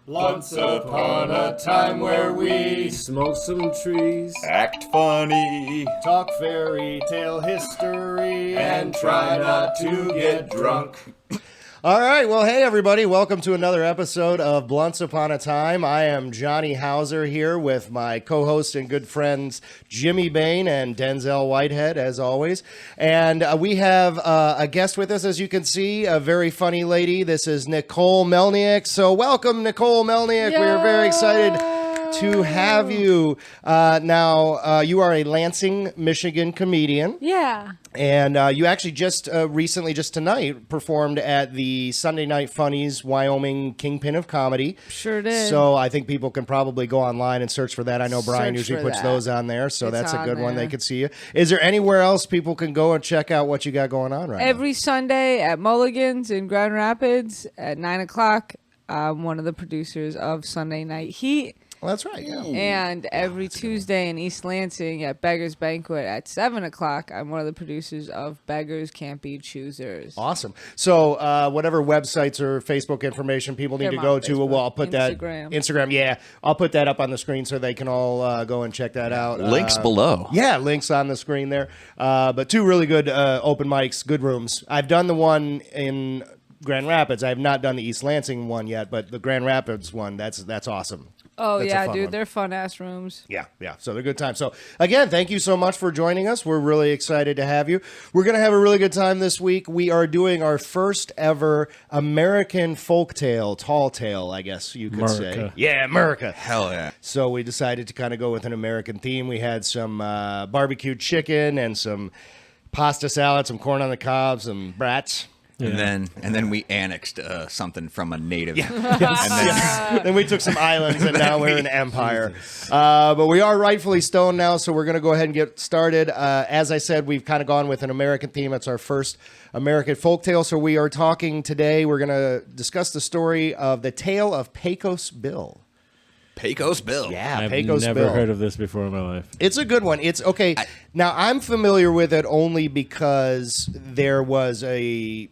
Once upon a time where we smoke some trees, act funny, talk fairy tale history, and try not to get drunk. All right, well, hey, everybody. Welcome to another episode of Blunts Upon a Time. I am Johnny Hauser here with my co-host and good friends Jimmy Bain and Denzel Whitehead, as always. And we have a guest with us, as you can see, a very funny lady. This is Nicole Melnyk. So welcome, Nicole Melnyk. Yay! We're very excited to have you. Now, you are a Lansing, Michigan comedian. Yeah. And you actually just recently, just tonight, performed at the Sunday Night Funnies Wyoming Kingpin of Comedy. Sure did. So I think people can probably go online and search for that. I know Brian Search usually for puts that. those on there, so It's that's a on good one. there. They could see you. Is there anywhere else people can go and check out what you got going on right Every Sunday at Mulligan's in Grand Rapids at 9 o'clock. I'm one of the producers of Sunday Night Heat. now? Well, that's right, yeah. And every Tuesday in East Lansing at Beggar's Banquet at 7 o'clock, I'm one of the producers of Beggars Can't Be Choosers. Awesome. So whatever websites or Facebook information people need They're to on go to, Facebook. well, I'll put Instagram. that Instagram. Yeah, I'll put that up on the screen so they can all go and check that out. Links below. Yeah, links on the screen there. But two really good open mics, good rooms. I've done the one in Grand Rapids. I have not done the East Lansing one yet, but the Grand Rapids one, that's awesome. Oh, That's a yeah, fun dude. one. They're fun-ass rooms. Yeah. So they're good times. So again, thank you so much for joining us. We're really excited to have you. We're going to have a really good time this week. We are doing our first ever American folktale, tall tale, I guess you could say. America. Yeah, America. Hell yeah. So we decided to kind of go with an American theme. We had some barbecued chicken and some pasta salad, some corn on the cob, some brats. And then we annexed something from a native. Then we took some islands, and now we're an empire. But we are rightfully stoned now, so we're going to go ahead and get started. As I said, we've kind of gone with an American theme. It's our first American folktale. So we are talking today, we're going to discuss the story of the tale of Pecos Bill. Pecos Bill. Yeah, I've Pecos never Bill. heard of this before in my life. It's a good one. It's okay. Now, I'm familiar with it only because there was a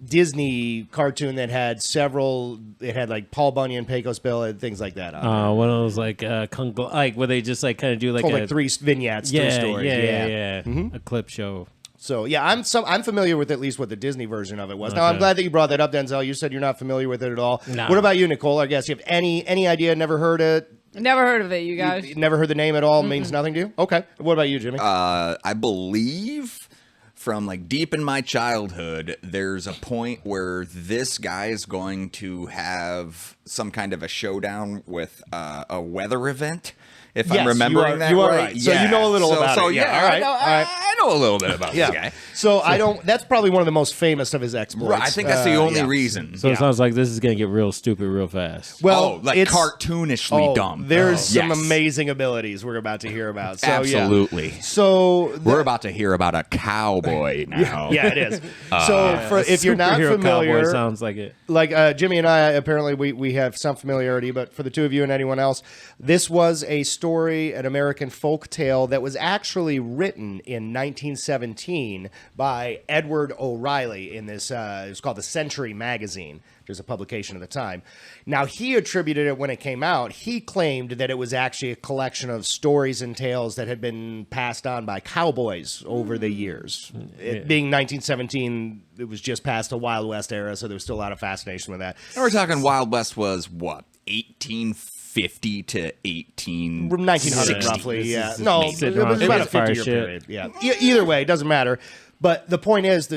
Disney cartoon that had several. It had like Paul Bunyan, Pecos Bill, and things like that. One of those like like where they just like kind of do like Told a like three vignettes, yeah, three stories. yeah. A clip show. So yeah, I'm familiar with at least what the Disney version of it was. Now I'm Okay. glad that you brought that up, Denzel. You said you're not familiar with it at all. No. What about you, Nicole? I guess you have any idea? Never heard it? Never heard of it, you guys. You never heard the name at all? Means nothing to you? Okay. What about you, Jimmy? I believe from like deep in my childhood, there's a point where this guy is going to have some kind of a showdown with a weather event. If Yes, I'm remembering that you are right. right. So you know a little about it. Yeah, all right, all right. I know a little bit about this guy. So I don't. That's probably one of the most famous of his exploits. Right, I think that's the only yeah. reason. So it sounds like this is gonna get real stupid real fast. Well, like it's cartoonishly dumb. There's some Yes. amazing abilities we're about to hear about. So, Absolutely. Yeah. So We're about to hear about a cowboy now. yeah, it is. So if you're not Superhero familiar, cowboy sounds like it. like Jimmy and I, apparently we have some familiarity, but for the two of you and anyone else, this was a story, an American folk tale that was actually written in 1917 by Edward O'Reilly in this, it was called the Century Magazine, which was a publication at the time. Now, he attributed it when it came out. He claimed that it was actually a collection of stories and tales that had been passed on by cowboys over the years. It being 1917, it was just past the Wild West era, so there was still a lot of fascination with that. And we're talking Wild West was what, 1850 to 1860? 1900 roughly, This yeah. is No, just it sitting was on about a fire 50-year shit. period. Yeah. Either way, it doesn't matter. But the point is,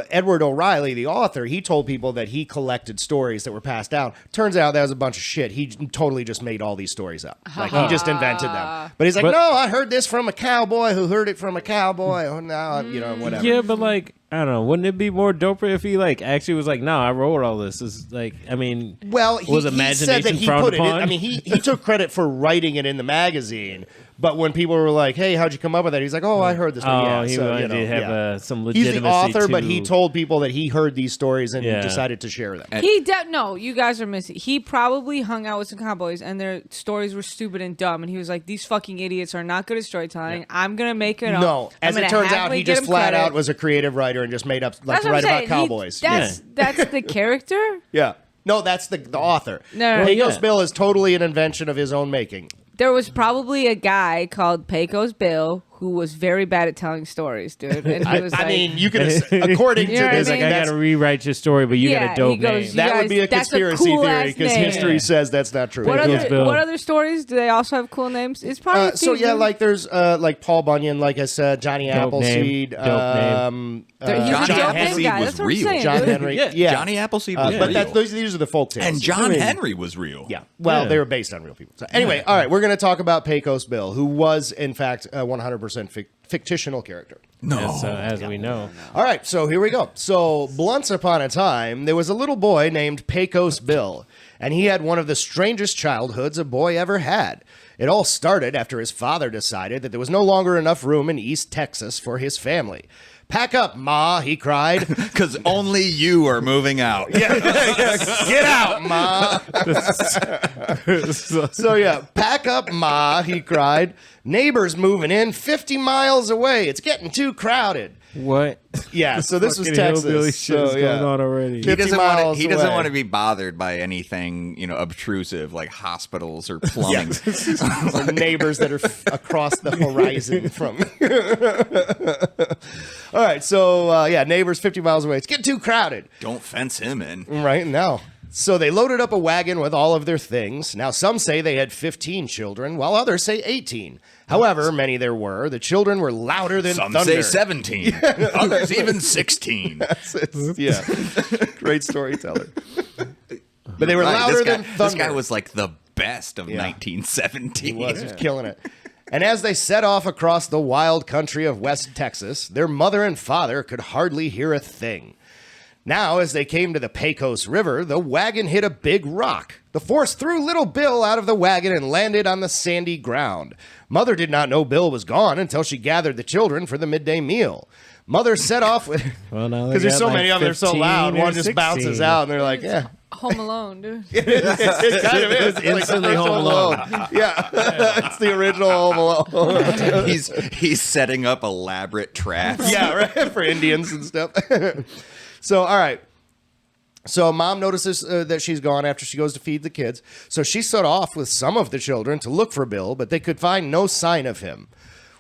Edward O'Reilly, the author, he told people that he collected stories that were passed down. Turns out that was a bunch of shit. He totally just made all these stories up. Like, he just invented them. But he's like, no, I heard this from a cowboy who heard it from a cowboy. Oh, no, whatever. Yeah, but like I don't know. Wouldn't it be more doper if he like actually was like, no, I wrote all this. It's like, I mean, Well, was he said that imagination he frowned put it in. upon? I mean, he took credit for writing it in the magazine. But when people were like, "Hey, how'd you come up with that?" He's like, "Oh, I heard this." Oh, Yeah, he so, wanted to have some He's legitimacy. the author, but to- he told people that he heard these stories and Yeah. decided to share them. No, you guys are missing. He probably hung out with some cowboys and their stories were stupid and dumb. And he was like, these fucking idiots are not good at storytelling. I'm going to make it up. No, I'm as it gonna turns out, halfway he get just him flat credit. out was a creative writer and just made up like That's to what write I'm about saying. cowboys. That's the character. Yeah. No, that's the author. No, no, Pecos yeah. Bill is totally an invention of his own making. There was probably a guy called Pecos Bill who was very bad at telling stories, dude. And he was I like, mean, you can, according You know to what I this, He's like, mean? I that's- gotta rewrite your story, but you got Yeah, a dope he goes, name. you that would guys- be a that's a conspiracy cool theory ass because name. history says that's not true. what Pecos Bill. other stories do they also have cool names? It's probably So yeah, Steve- like there's like Paul Bunyan, like I said, Johnny Dope Appleseed, name. Dope name. He's a Johnny dope name Appleseed guy. was That's what I'm real. saying, John dude. Henry. Yeah. Yeah, Johnny Appleseed was but real. these are the folk tales. And John Henry was real. Yeah. Well, Yeah. they were based on real people. So anyway, all right, we're going to talk about Pecos Bill, who was in fact a 100% fictional character. As we know. All right, so here we go. So, once upon a time, there was a little boy named Pecos Bill, and he had one of the strangest childhoods a boy ever had. It all started after his father decided that there was no longer enough room in East Texas for his family. "Pack up, Ma," he cried. Because only you are moving out. "Get out, Ma." So yeah, "Pack up, Ma," he cried. "Neighbors moving in 50 miles away. It's getting too crowded." What? Yeah, so this was Fucking hillbilly Texas. shit is So, going yeah. on already. He 50 doesn't miles away. want to be bothered by anything, obtrusive like hospitals or plumbing. Or neighbors that are across the horizon from. All right, so neighbors 50 miles away. It's getting too crowded. Don't fence him in. Right now. So they loaded up a wagon with all of their things. Now, some say they had 15 children, while others say 18. However many there were, the children were louder than Some thunder. say 17. Others even 16. Yeah, great storyteller. But they were Right, louder than this thunder. guy was like the best of Yeah. 1917. He was killing it. And as they set off across the wild country of West Texas, their mother and father could hardly hear a thing. Now, as they came to the Pecos River, the wagon hit a big rock. The force threw little Bill out of the wagon and landed on the sandy ground. Mother did not know Bill was gone until she gathered the children for the midday meal. Mother set off with... Well, now they Because there's got so like many of them, they're so 15 loud, or one just 16. bounces out, and they're like, yeah. Home Alone, dude. It kind of is. It's like instantly the Home original Alone. Yeah, it's the original Home Alone. He's setting up elaborate traps. Yeah, right, for Indians and stuff. So, all right. So mom notices that she's gone after she goes to feed the kids. So she set off with some of the children to look for Bill, but they could find no sign of him.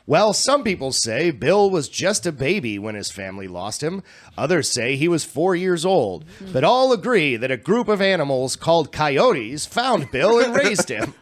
Well, some people say Bill was just a baby when his family lost him. Others say he was 4 years old. But all agree that a group of animals called coyotes found Bill and raised him.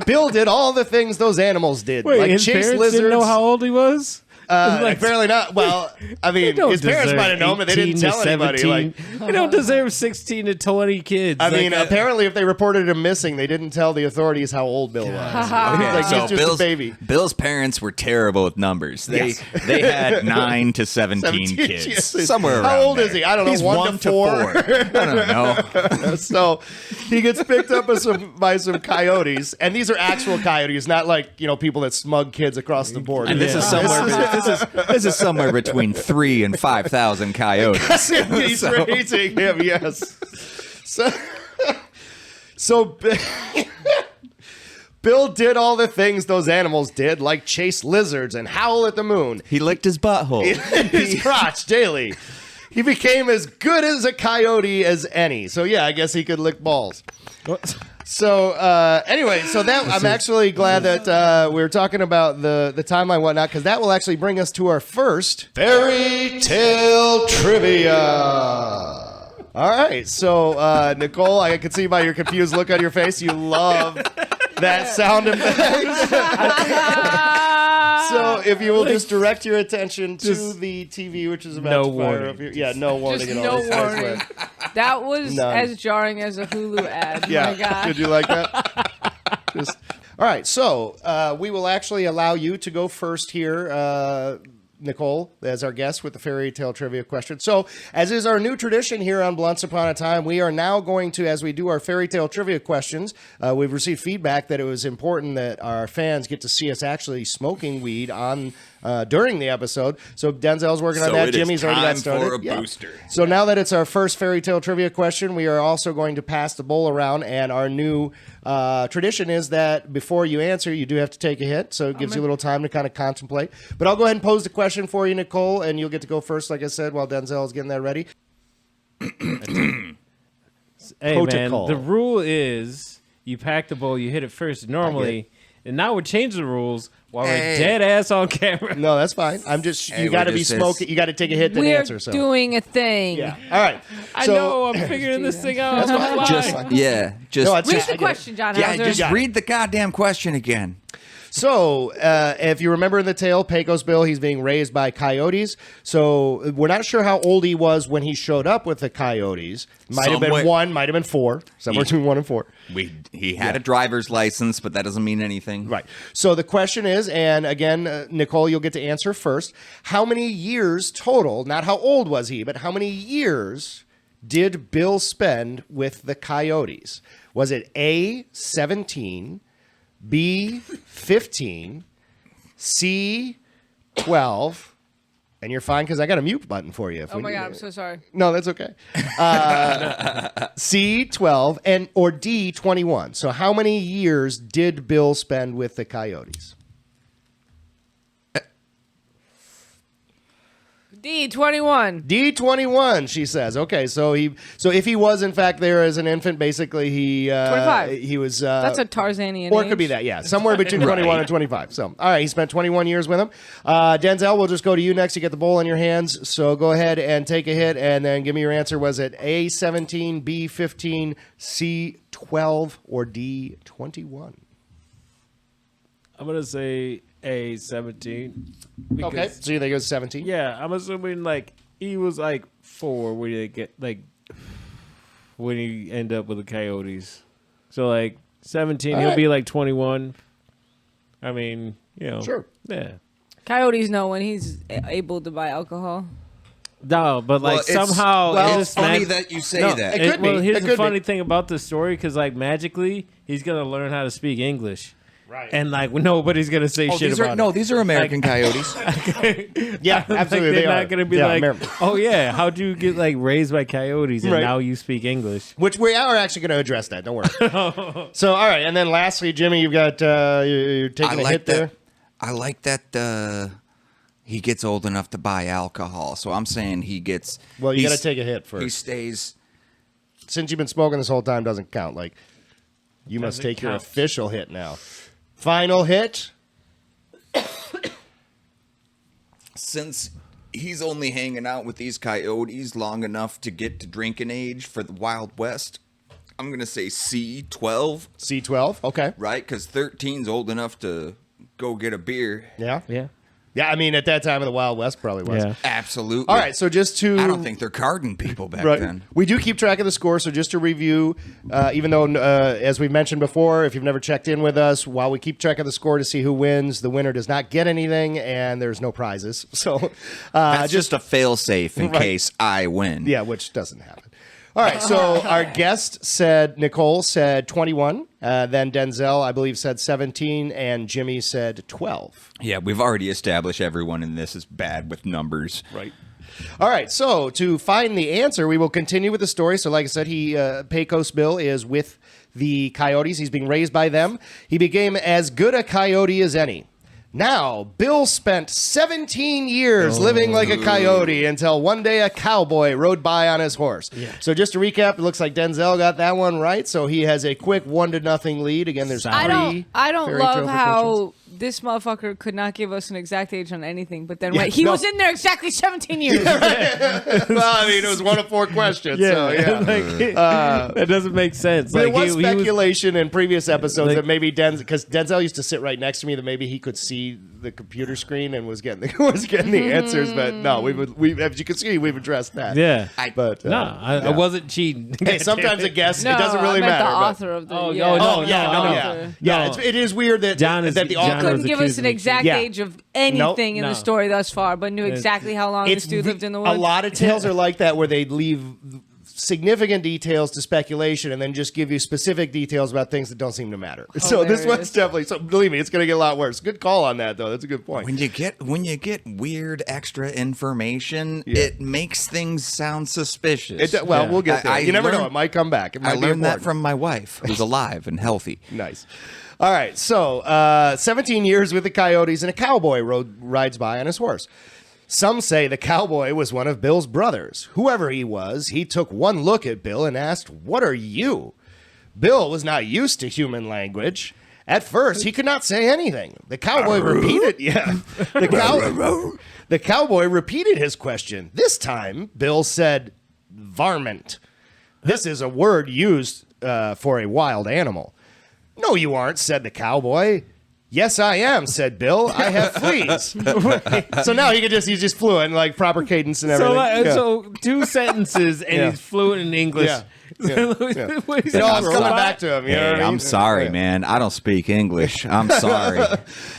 Bill did all the things those animals did, Wait, like his chase parents lizards. didn't know how old he was? Apparently not. Well, I mean, don't his parents deserve might have known, but they didn't 18 to tell anybody. 17. Like, You don't deserve 16 to 20 kids. I mean, Like, apparently, if they reported him missing, they didn't tell the authorities how old Bill was. Like, So he's just Bill's, a baby. Bill's parents were terrible with numbers. They had 9 to 17 kids. Yes. Somewhere around How old there. is he? I don't know, He's 1 to 4. I don't know. So he gets picked up by some coyotes, and these are actual coyotes, not like people that smug kids across the border. And this is somewhere. This is somewhere between 3,000 and 5,000 coyotes. He's raising him, yes. So Bill did all the things those animals did, like chase lizards and howl at the moon. He licked his butthole. His crotch daily. He became as good as a coyote as any. So yeah, I guess he could lick balls. So anyway, I'm actually glad that we were talking about the timeline and whatnot, because that will actually bring us to our first fairy tale trivia. All right, so Nicole, I can see by your confused look on your face, you love that sound effect. So if you will just direct your attention to the TV, which is about no to fire warning. up here. Yeah, no warning Just at all. no warning. That was None. as jarring as a Hulu ad. Yeah, My God. did you like that? All right, so we will actually allow you to go first here, Nicole, as our guest with the fairy tale trivia question. So, as is our new tradition here on Blunts Upon a Time, we are now going to, as we do our fairy tale trivia questions, we've received feedback that it was important that our fans get to see us actually smoking weed on during the episode. So Denzel's working on So that. it is Jimmy's already got time started. for a booster. So now that it's our first fairy tale trivia question, we are also going to pass the bowl around, and our new tradition is that before you answer, you do have to take a hit, so it gives you a little time to kind of contemplate. But I'll go ahead and pose the question for you, Nicole, and you'll get to go first, like I said, while Denzel is getting that ready. Hey, man, protocol. the rule is you pack the bowl, you hit it first normally, and now we're changing the rules while we're dead ass on camera. No, that's fine. I'm just Hey, you got to we're be just smoking. You got to take a hit then We're answer. So doing a thing. yeah. All right. I So- know, I'm figuring this thing out. on the fly. Just No, just it's- Read I get the it. question, John. yeah, Hauser. just read the goddamn question again. So, if you remember in the tale, Pecos Bill, he's being raised by coyotes. So, we're not sure how old he was when he showed up with the coyotes. Might have been Somewhere- 1, might have been 4. Somewhere between 1 and 4. He had a driver's license, but that doesn't mean anything. Right. So, the question is, and again, Nicole, you'll get to answer first. How many years total, not how old was he, but how many years did Bill spend with the coyotes? Was it A, 17, B, 15, C, 12, and you're fine because I got a mute button for you. Oh my God, I'm so sorry. No, that's okay. C, 12, or D, 21. So how many years did Bill spend with the coyotes? D, 21. D, 21, she says. Okay, so if he was in fact there as an infant, basically he 25. he was That's a Tarzanian or it age. could be that, yeah. Somewhere between 21 and 25. So, all right, he spent 21 years with him. Denzel, we'll just go to you next. You get the bowl in your hands. So go ahead and take a hit and then give me your answer. Was it A, 17, B, 15, C, 12, or D, 21? I'm going to say A, 17. Okay, because- so you think it was 17? Yeah, I'm assuming like he was like 4 when he get like when he end up with the Coyotes. So like 17, All he'll right. be like 21. I mean, you know, Sure. yeah. Coyotes know when he's able to buy alcohol. No, but like Well, somehow well, it's funny mag- that you say No, that. It could be. Well, here's It the could funny be. thing about this story because like magically he's gonna learn how to speak English. Right. And like nobody's gonna say shit about it. these are American coyotes. Yeah, absolutely. Like, they're they not are. gonna be Yeah, like, American. oh yeah, how'd you get like raised by coyotes and Right. now you speak English? Which we are actually going to address that. Don't worry. So, all right, and then lastly, Jimmy, you've got you're taking a hit there. I like that he gets old enough to buy alcohol. So I'm saying he gets. Well, you he's- got to take a hit He first. stays. Since you've been smoking this whole time, doesn't count. Like, you must Doesn't take your count. official hit now. Final hit. Since he's only hanging out with these coyotes long enough to get to drinking age for the Wild West, I'm gonna say C12, C12. Okay. right? Because 13's old enough to go get a beer. Yeah. Yeah. Yeah. I mean, at that time in the Wild West, probably was. Yeah. Absolutely. All right. So just to. I don't think they're carding people back Right. then. We do keep track of the score, so just to review, even though, as we've mentioned before, if you've never checked in with us, while we keep track of the score to see who wins, the winner does not get anything, and there's no prizes. So, That's just a fail safe in Right. case I win. yeah, which doesn't happen. All right, so our guest said, Nicole said 21, then Denzel, I believe, said 17, and Jimmy said 12. Yeah, we've already established everyone in this is bad with numbers. Right. All right, so to find the answer, we will continue with the story. So, like I said, Pecos Bill is with the Coyotes. He's being raised by them. He became as good a coyote as any. Now, Bill spent 17 years living like a coyote until one day a cowboy rode by on his horse. So just to recap, it looks like Denzel got that one right. So he has a quick 1-0 lead. Again, there's I three. I don't fairy love tale how questions. this motherfucker could not give us an exact age on anything, but then Yeah, wait, he no. was in there exactly 17 years. Well, I mean, it was one of 4 questions. So, yeah. Like, that doesn't make sense. There Like was he was speculation in previous episodes Like- that maybe because Denzel used to sit right next to me, that maybe he could see the computer screen and was getting the answers. But no, we as you can see, we've addressed that. yeah. But No, I wasn't cheating. hey, sometimes a guess No, it doesn't really I meant matter. the but- author of the. Oh, yeah. oh, Oh No, yeah, no, no, no. yeah, yeah. No. It is weird that John is- that the John author. Couldn't was give us accused an of exact Yeah. age of anything in No. the story thus far, but knew exactly how long this dude lived in the woods. A lot of tales are like that, where they leave significant details to speculation and then just give you specific details about things that don't seem to matter. So this one's Hilarious. definitely. So believe me, it's going to get a lot worse. Good call on that, though. That's a good point. When you get weird extra information, Yeah. it makes things sound suspicious. Well, we'll get there. I you never know; learned- it might come back. It might I be learned that important. from my wife, who's alive and healthy. Nice. All right. So, 17 years with the Coyotes, and a cowboy rides by on his horse. Some say the cowboy was one of Bill's brothers. Whoever he was, he took one look at Bill and asked, "What are you?" Bill was not used to human language. At first, he could not say anything. The cowboy repeated, the cowboy repeated his question. This time, Bill said, "Varmint." This is a word used for a wild animal. "No, you aren't," said the cowboy. "Yes, I am," said Bill. "I have fleas." So now he's just fluent, like proper cadence and everything. So 2 sentences and he's fluent in English. Yeah. What is It all that, coming robot? back to him. You know Hey, what I mean? I'm sorry, man. I don't speak English. I'm sorry.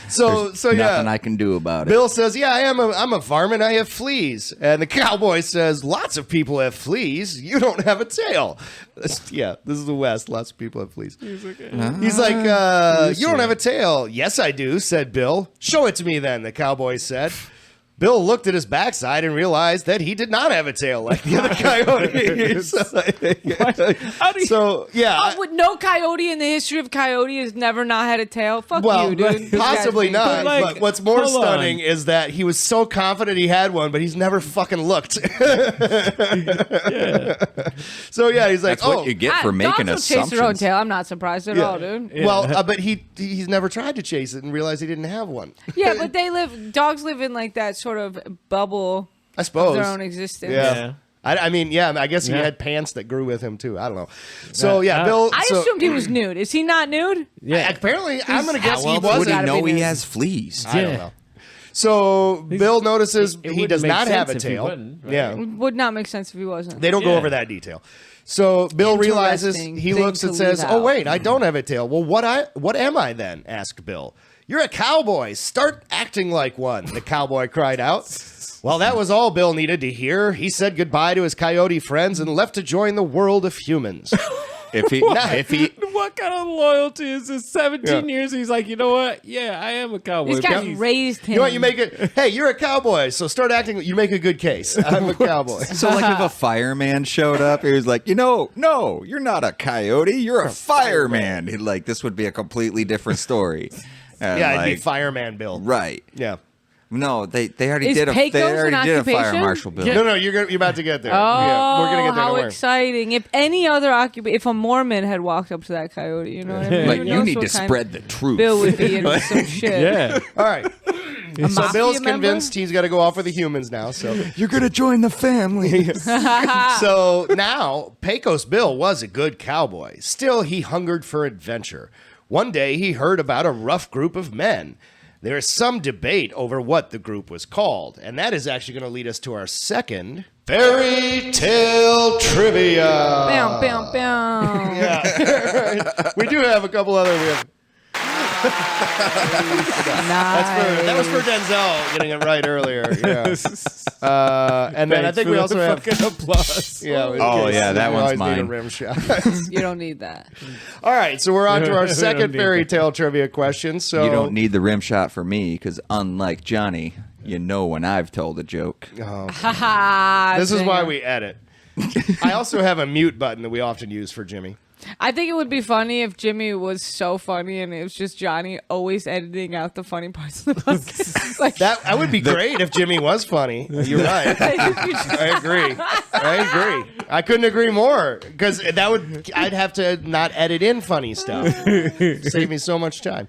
So Nothing I can do about it. Bill says, "Yeah, I'm a varmint. I have fleas." And the cowboy says, "Lots of people have fleas. You don't have a tail." This is the West. Lots of people have fleas. He's like, "You don't have a tail." "Yes, I do," said Bill. "Show it to me then," the cowboy said. Bill looked at his backside and realized that he did not have a tail like the other coyote. So, With no coyote in the history of coyote has never not had a tail. Fuck well, you, dude. possibly not. But, like, but what's more hold stunning on. is that he was so confident he had one, but he's never fucking looked. So he's like, That's what you get for making dogs will chase their own assumptions. tail. I'm not surprised at all, dude. Well, but he's never tried to chase it and realized he didn't have one. Yeah, but dogs live in like that sort of bubble I of suppose. their own existence. Yeah. I mean, I guess he Yeah. had pants that grew with him too. I don't know. So Bill. I assumed he was nude. Is he not nude? Apparently, I'm gonna guess How he else would wasn't. he gotta know be he nude. has fleas? I don't know. So Bill notices it he wouldn't does make not have a sense if he tail. wouldn't, right? Yeah. Would not make sense if he wasn't. They don't go Yeah. over that detail. So Bill realizes, Interesting he thing looks to and says, leave "Oh out. wait, I don't have a tail." "Well, what am I then?" asked Bill. "You're a cowboy. Start acting like one," the cowboy cried out. Well, that was all Bill needed to hear. He said goodbye to his coyote friends and left to join the world of humans. If he What kind of loyalty is this? 17 Yeah. years, he's like, you know what? Yeah, I am a cowboy. These guys Please. raised him. You know what? You make it. Hey, you're a cowboy, so start acting. You make a good case. I'm a cowboy. so like if a fireman showed up, he was like, no, you're not a coyote, you're a fireman. He'd like this would be a completely different story. And Yeah, it'd be like, Fireman Bill. right. Yeah. No, they already Is did Pecos an a fire occupation? marshal bill. No, you're about to get there. Oh, Yeah, we're gonna get there. how Don't worry. exciting! If any other if a Mormon had walked up to that coyote, you know what I mean? Like Who you knows need what to kind spread the truth. Bill would be into some shit. Yeah. All right. So mafia Bill's member? convinced he's got to go off with the humans now. So You're gonna join the family. so now Pecos Bill was a good cowboy. Still, he hungered for adventure. One day he heard about a rough group of men. There is some debate over what the group was called, and that is actually going to lead us to our second fairy tale trivia. Bam, bam, bam. Yeah, we do have a couple other. We have, that was for Denzel getting it right earlier. Yeah. And then I think we also have. fucking applause. Yeah. Oh, yeah, that we one's always need a mine. rim shot. You don't need that. All right, so we're on to our We don't second need fairy that. tale trivia question. So You don't need the rim shot for me because unlike Johnny, you know when I've told a joke. Haha. This is why zinger. we edit. I also have a mute button that we often use for Jimmy. I think it would be funny if Jimmy was so funny and it was just Johnny always editing out the funny parts of the podcast. Like, That would be great if Jimmy was funny. You're right. I agree. I couldn't agree more because I'd have to not edit in funny stuff. Save me so much time.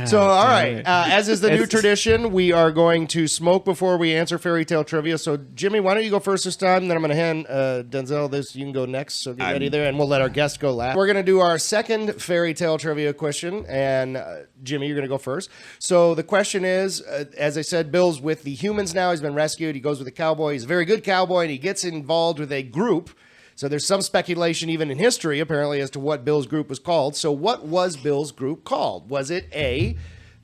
So, all right. As is the new tradition, we are going to smoke before we answer fairy tale trivia. So, Jimmy, why don't you go first this time? Then I'm going to hand Denzel this. You can go next. So, get ready there, and we'll let our guest go last. We're going to do our second fairy tale trivia question, and Jimmy, you're going to go first. So, the question is, as I said, Bill's with the humans now. He's been rescued. He goes with a cowboy. He's a very good cowboy, and he gets involved with a group. So there's some speculation even in history, apparently, as to what Bill's group was called. So what was Bill's group called? Was it A,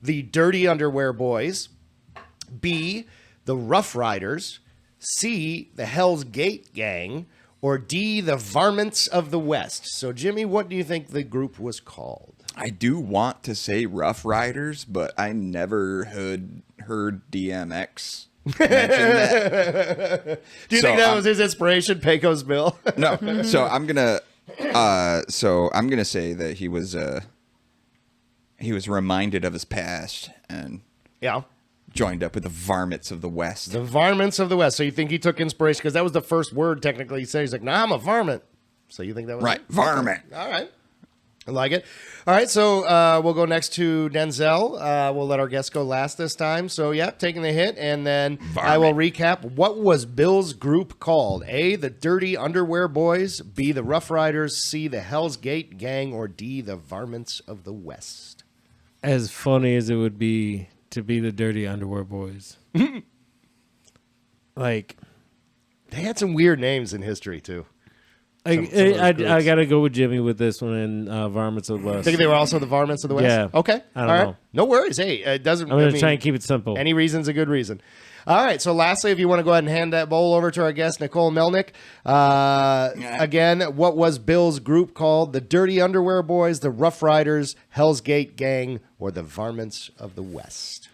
the Dirty Underwear Boys, B, the Rough Riders, C, the Hell's Gate Gang, or D, the Varmints of the West? So, Jimmy, what do you think the group was called? I do want to say Rough Riders, but I never heard DMX mention that. Do you So, think that was his inspiration, Pecos Bill? No, so I'm gonna say that he was reminded of his past and Yeah. joined up with the varmints of the West. The varmints of the West. So you think he took inspiration because that was the first word technically he said. He's like, "Nah, I'm a varmint." So you think that was Right, it? varmint. All right. I like it. All right, so we'll go next to Denzel. We'll let our guest go last this time. So, yeah, taking the hit, and then I will recap. What was Bill's group called? A, the Dirty Underwear Boys, B, the Rough Riders, C, the Hell's Gate Gang, or D, the Varmints of the West? As funny as it would be to be the Dirty Underwear Boys. Like, they had some weird names in history, too. I groups. got to go with Jimmy with this one and Varmints of the West. Think they were also the Varmints of the West? Yeah. Okay. I don't All right. know. No worries. Hey, it doesn't... I'm going to try and keep it simple. Any reason's a good reason. All right. So lastly, if you want to go ahead and hand that bowl over to our guest, Nicole Melnyk. Again, what was Bill's group called? The Dirty Underwear Boys, the Rough Riders, Hell's Gate Gang, or the Varmints of the West?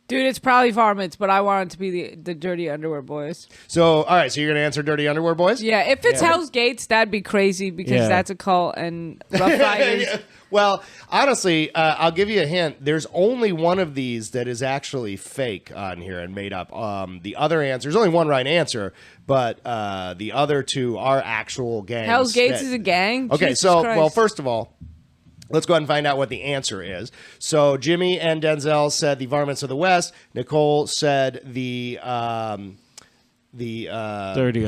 Dude, it's probably varmints, but I want it to be the Dirty Underwear Boys. So, all right. So you're going to answer Dirty Underwear Boys? Yeah, if it's Hell's Gates, that'd be crazy because that's a cult and Rough Riders. Well, honestly, I'll give you a hint. There's only one of these that is actually fake on here and made up. The other answer, there's only one right answer, but the other two are actual gangs. Hell's Gates is a gang? Okay, Jesus so, Christ. well, first of all, let's go ahead and find out what the answer is. So Jimmy and Denzel said the Varmints of the West. Nicole said the Dirty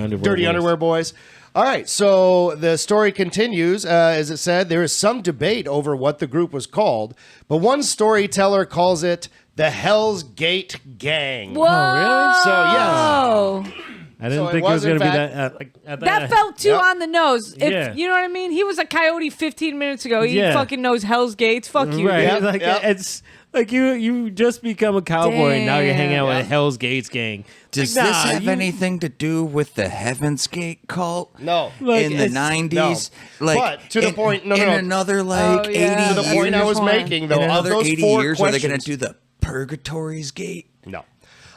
Underwear Boys. All right, so the story continues. As it said, there is some debate over what the group was called, but one storyteller calls it the Hell's Gate Gang. Whoa! really? So, yes. I didn't So it think it was was, in going to be fact- that. That felt too Yep. on the nose. If, Yeah. You know what I mean? He was a coyote 15 minutes ago. He Yeah. fucking knows Hell's Gates. Fuck you. Right. Yep, Like, yep. it's like you just become a cowboy and now you're hanging out with Damn. a Hell's Gates gang. Does Like, this nah, have you- anything to do with the Heaven's Gate cult? No. Like, in the it's- 90s? no. Like, But to the in- point- no, in no. another, like, Oh, yeah. 80 To the point I was Fine. making, though, in of another those 80 four years, are they going questions, to do the Purgatory's Gate? No.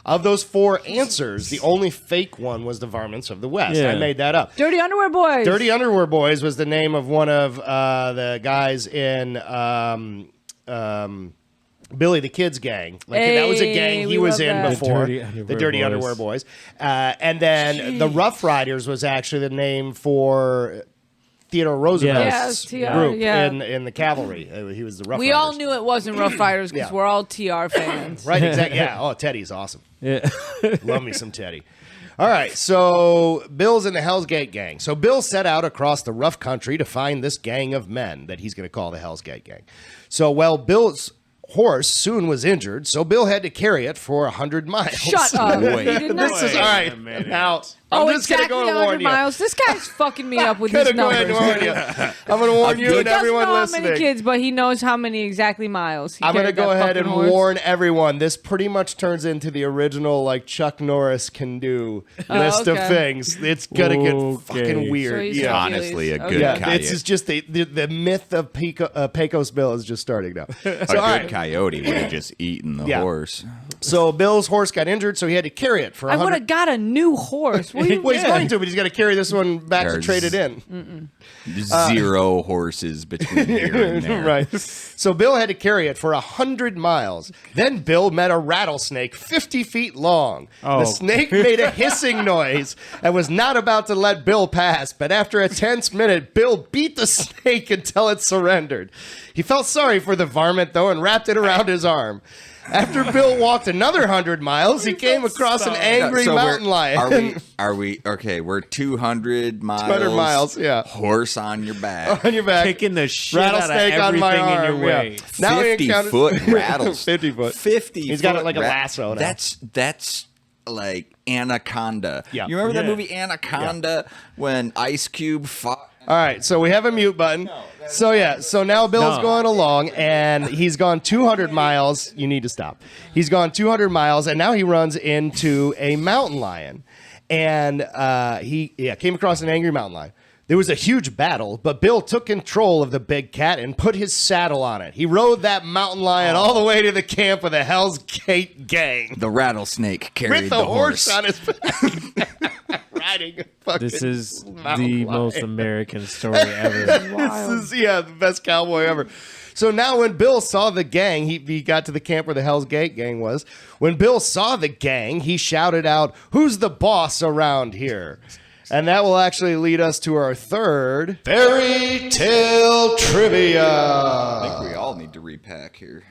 Of those four answers, the only fake one was the Varmints of the West. Yeah. I made that up. Dirty Underwear Boys. Dirty Underwear Boys was the name of one of the guys in Billy the Kid's gang. Like, that was a gang Hey, he we was love in that. before. The Dirty Underwear The Dirty Boys. Underwear Boys. And then the Rough Riders was actually the name for Theodore Roosevelt's Yes, TR, group yeah. in the cavalry. He was the Rough We Riders. all knew it wasn't Rough Riders because Yeah. we're all TR fans. Right, exactly. Yeah. Oh, Teddy's awesome. Yeah. Love me some Teddy. All right, so Bill's in the Hell's Gate Gang. So Bill set out across the rough country to find this gang of men that he's going to call the Hell's Gate Gang. So, well, Bill's horse soon was injured, so Bill had to carry it for 100 miles. Shut up. Wait. He did not This is say- all right. Now, I'm just exactly going to go and 100 warn you. miles. This guy's fucking me up with his Gonna go ahead numbers. and warn you. I'm going to warn you He and doesn't everyone know how listening. many kids, but he knows how many exactly miles. He I'm going to carried go that ahead and fucking horse. warn everyone. This pretty much turns into the original, like, Chuck Norris can do list of okay. things. It's going to get Okay. fucking So weird. he's Yeah. Honestly, a Achilles. good Yeah, coyote. it's just the myth of Pecos Bill is just starting now. So, A all good right. coyote would have just eaten the Yeah. horse. So Bill's horse got injured, so he had to carry it for I 100. would have got a new horse. What do you Well, he's going to, but he's got to carry this one back to There's- trade it in. Zero horses between here and there. Right. So Bill had to carry it for 100 miles. Then Bill met a rattlesnake 50 feet long. Oh. The snake made a hissing noise and was not about to let Bill pass, but after a tense minute, Bill beat the snake until it surrendered. He felt sorry for the varmint, though, and wrapped it around his arm. After Bill walked another 100 miles, he came across an angry So mountain lion. Are we okay? We're 200 miles. 200 miles, yeah. Horse on your back. On your back. Kicking the shit out of Rattlesnake on my everything in arm. your way. Yeah. Now we 50 encountered- foot rattles. 50 foot. 50. He's got it foot like a lasso now. That's like Anaconda. Yeah. You remember that Yeah. movie Anaconda when Ice Cube fought? All right, so we have a mute button. So yeah, so now Bill's No. going along, and he's gone 200 miles. You need to stop. He's gone 200 miles, and now he runs into a mountain lion, and he came across an angry mountain lion. There was a huge battle, but Bill took control of the big cat and put his saddle on it. He rode that mountain lion all the way to the camp of the Hell's Gate Gang The rattlesnake carried with the horse on his back, riding. a fucking This is mountain the lion. most American story ever. This is the best cowboy ever. So now when Bill saw the gang, he got to the camp where the Hell's Gate gang was. When Bill saw the gang, he shouted out, "Who's the boss around here?" And that will actually lead us to our third fairy tale trivia. I think we all need to repack here.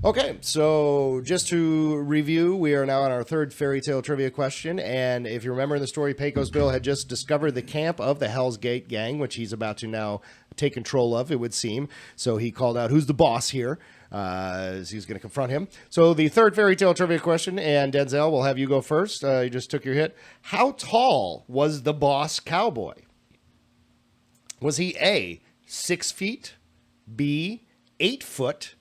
Okay, so just to review, we are now on our third fairy tale trivia question. And if you remember in the story, Pecos Bill had just discovered the camp of the Hell's Gate gang, which he's about to now take control of, it would seem. So he called out, "Who's the boss here?" As he's going to confront him. So the third fairy tale trivia question, and Denzel, we'll have you go first. You just took your hit. How tall was the boss cowboy? Was he A, 6 feet, B, 8 foot,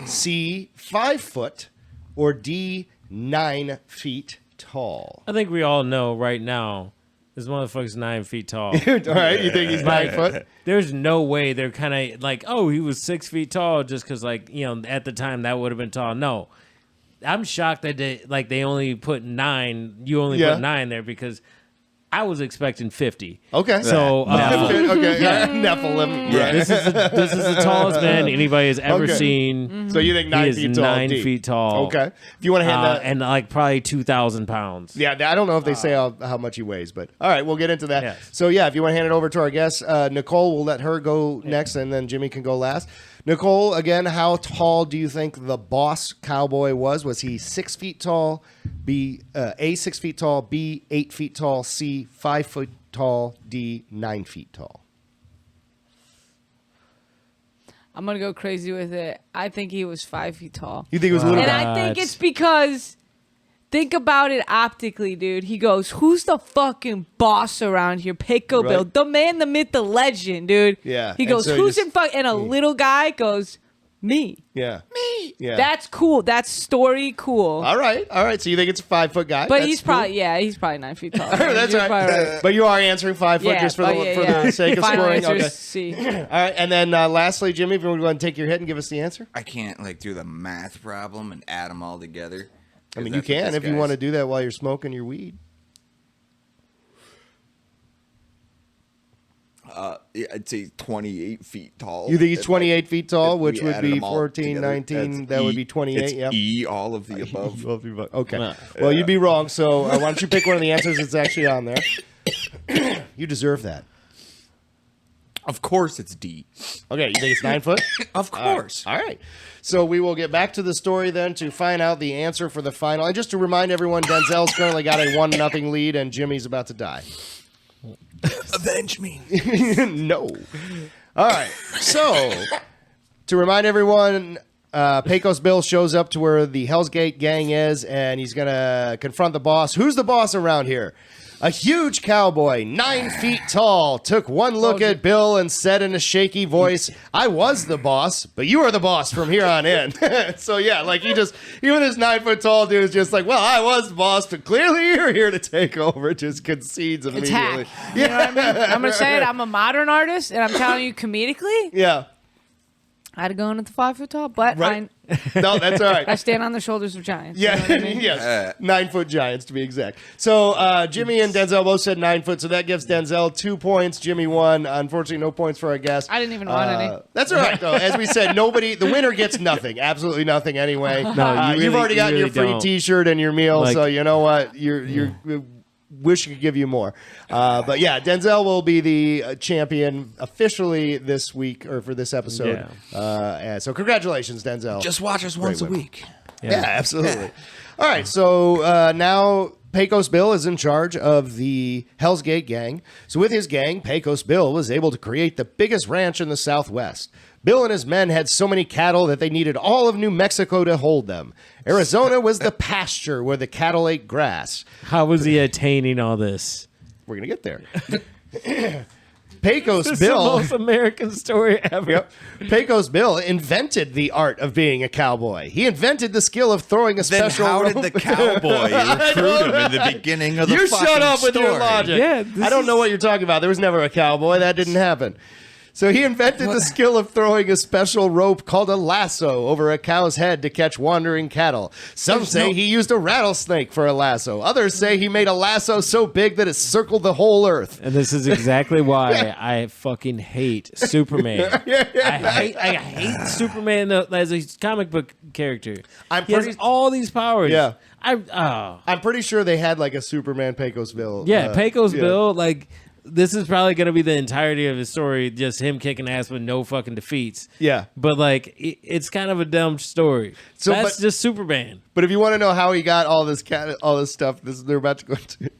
C, 5 foot, or D, 9 feet tall? I think we all know right now this motherfucker's 9 feet tall. All right, you think he's 9 foot? There's no way they're kind of like, oh, he was 6 feet tall just because, like, you know, at the time that would have been tall. No, I'm shocked that they only put 9. You only put 9 there because I was expecting 50. Okay. So okay, Nephilim. Yeah. this is the tallest man anybody has ever Okay. seen. So you think 9 He is feet tall? 9 D. feet tall. Okay. If you want to hand that. and like probably 2,000 pounds. Yeah, I don't know if they say how much he weighs, but all right, we'll get into that. Yes. So yeah, if you want to hand it over to our guest, Nicole, we'll let her go next, and then Jimmy can go last. Nicole, again, how tall do you think the boss cowboy was? Was he 6 feet tall? B, A, 6 feet tall, B, 8 feet tall, C, 5 foot tall, D, 9 feet tall? I'm gonna go crazy with it. I think he was 5 feet tall, You think it was a little and bit? I think it's because think about it optically, dude. He goes, "Who's the fucking boss around here?" Pecos Right. Bill, the man, the myth, the legend, dude. Yeah, He and goes, so he "Who's just- in fuck?" And a little guy goes, "Me." Yeah. Me. Yeah. That's cool. That's story cool. All right. So you think it's a 5 foot guy? But That's he's cool. probably he's probably 9 feet tall. That's You're right. probably But you are answering 5 foot just for the sake of Final scoring. answer Okay. is C. All right, and then lastly, Jimmy, if you want to go ahead and take your hit and give us the answer. I can't do the math problem and add them all together. I mean, you can if you want to do that while you're smoking your weed. I'd say 28 feet tall. You think he's If 28 feet tall, if which we would added be them all 14, together, 19. that's That would E. be 28. It's Yeah. E, all of the above. Okay. Well, you'd be wrong. So why don't you pick one of the answers that's actually on there? You deserve that. Of course, it's D. Okay, you think it's 9 foot? Of course. All right. So we will get back to the story then to find out the answer for the final. And just to remind everyone, Denzel's currently got a 1-0 lead, and Jimmy's about to die. Avenge me. No. All right. So, to remind everyone, Pecos Bill shows up to where the Hell's Gate gang is, and he's going to confront the boss. Who's the boss around here? A huge cowboy, 9 feet tall, took one look at Bill and said in a shaky voice, "I was the boss, but you are the boss from here on in." So yeah, like he just, even this 9 foot tall dude is just like, "Well, I was the boss, but clearly you're here to take over." Just concedes It's immediately. hack. You know what I mean? I'm gonna say it. I'm a modern artist, and I'm telling you comedically, Yeah. I'd go in at the 5 foot tall, but Right. No, that's all right. I stand on the shoulders of giants. Yeah, You know what I mean? yes, 9 foot giants to be exact. So Jimmy and Denzel both said 9 foot, so that gives Denzel 2 points. Jimmy 1. Unfortunately, no points for our guest. I didn't even want any. That's all right, though. As we said, the winner gets nothing, absolutely nothing anyway. No, you you've already really- gotten you your really free don't. T-shirt and your meal, Like- so you know what? You're wish we could give you more. But yeah, Denzel will be the champion officially this week or for this episode. And so congratulations, Denzel. Just watch us once a winner. week. Yeah, absolutely. All right, so now Pecos Bill is in charge of the Hell's Gate gang. So with his gang, Pecos Bill was able to create the biggest ranch in the Southwest. Bill and his men had so many cattle that they needed all of New Mexico to hold them. Arizona was the pasture where the cattle ate grass. How was he attaining all this? We're going to get there. Pecos This is the Bill... most American story ever. Yep. Pecos Bill invented the art of being a cowboy. He invented the skill of throwing a Then special how rope. did the cowboy recruit him in the beginning of the You fucking shut up with your story? logic. Yeah, I don't know what you're talking about. There was never a cowboy. That didn't happen. So he invented the skill of throwing a special rope called a lasso over a cow's head to catch wandering cattle. Some say he used a rattlesnake for a lasso. Others say he made a lasso so big that it circled the whole earth. And this is exactly why I fucking hate Superman. I hate Superman as a comic book character. He has all these powers. Yeah. I'm pretty sure they had like a Superman Pecos Bill. Pecos Bill, like, this is probably going to be the entirety of his story, just him kicking ass with no fucking defeats. Yeah. But, like, it's kind of a dumb story. So that's just Superman. But if you want to know how he got all this stuff, they're about to go into.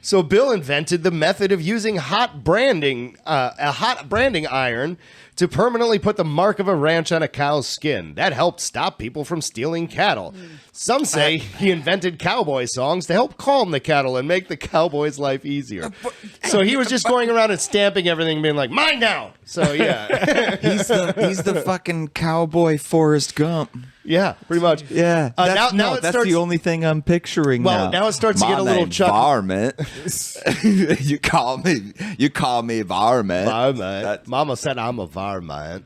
So Bill invented the method of using a hot branding iron to permanently put the mark of a ranch on a cow's skin. That helped stop people from stealing cattle. Some say he invented cowboy songs to help calm the cattle and make the cowboy's life easier. So he was just going around and stamping everything, being like, mine now. So yeah. he's the fucking cowboy Forrest Gump. Yeah, pretty much. Yeah. That's the only thing I'm picturing now. Well, now it starts to get a little chuck. Varmint. you call me varmint. Varmint. Mama said I'm a varmint.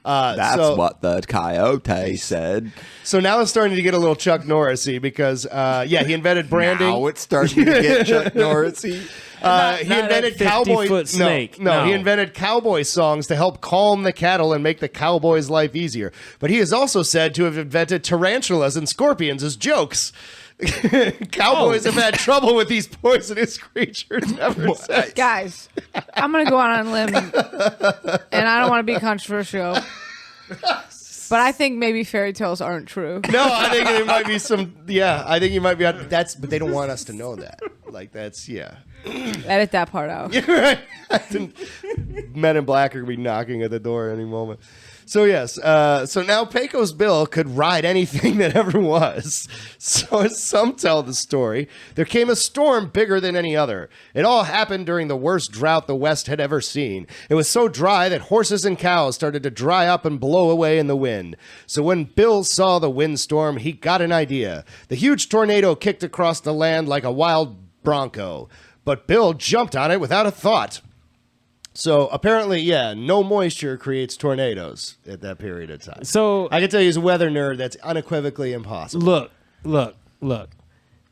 That's what the coyote said. So now it's starting to get a little Chuck Norrisy because, he invented branding. Now it's starting to get Chuck Norrisy. He invented cowboy snake. No, he invented cowboy songs to help calm the cattle and make the cowboy's life easier. But he is also said to have invented tarantulas and scorpions as jokes. Cowboys have had trouble with these poisonous creatures ever since. Guys, I'm going to go out on a limb, and I don't want to be controversial, but I think maybe fairy tales aren't true. No, I think there might be some. Yeah, I think you might be. But they don't want us to know that. Like Edit that part out. Right. Men in Black are going to be knocking at the door any moment. So yes, so now Pecos Bill could ride anything that ever was. So as some tell the story, there came a storm bigger than any other. It all happened during the worst drought the West had ever seen. It was so dry that horses and cows started to dry up and blow away in the wind. So when Bill saw the windstorm, he got an idea. The huge tornado kicked across the land like a wild bronco, but Bill jumped on it without a thought. So apparently, no moisture creates tornadoes at that period of time. So I can tell you as a weather nerd, that's unequivocally impossible. Look.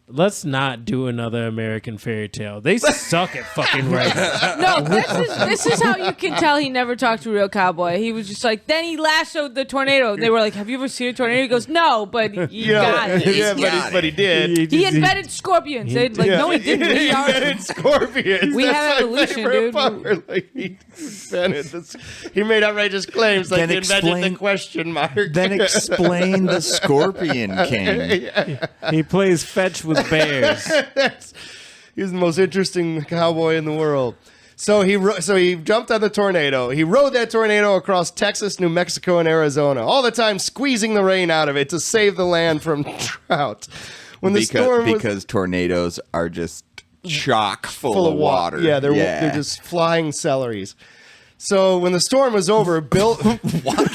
Let's not do another American fairy tale. They suck at fucking writing. No, this is how you can tell he never talked to a real cowboy. He was just like, then he lassoed the tornado. They were like, have you ever seen a tornado? He goes, no, but he got it. But he did. He invented scorpions. No, he didn't. He invented scorpions. We That's have my evolution, favorite dude. part. Like, he invented this. He made outrageous claims like he invented the question mark. Then explain the Scorpion King. He plays fetch with bears. He's the most interesting cowboy in the world. So he jumped on the tornado. He rode that tornado across Texas, New Mexico, and Arizona, all the time squeezing the rain out of it to save the land from drought. Because tornadoes are just chock full of water. Yeah, they're just flying celeries. So when the storm was over, Bill... What?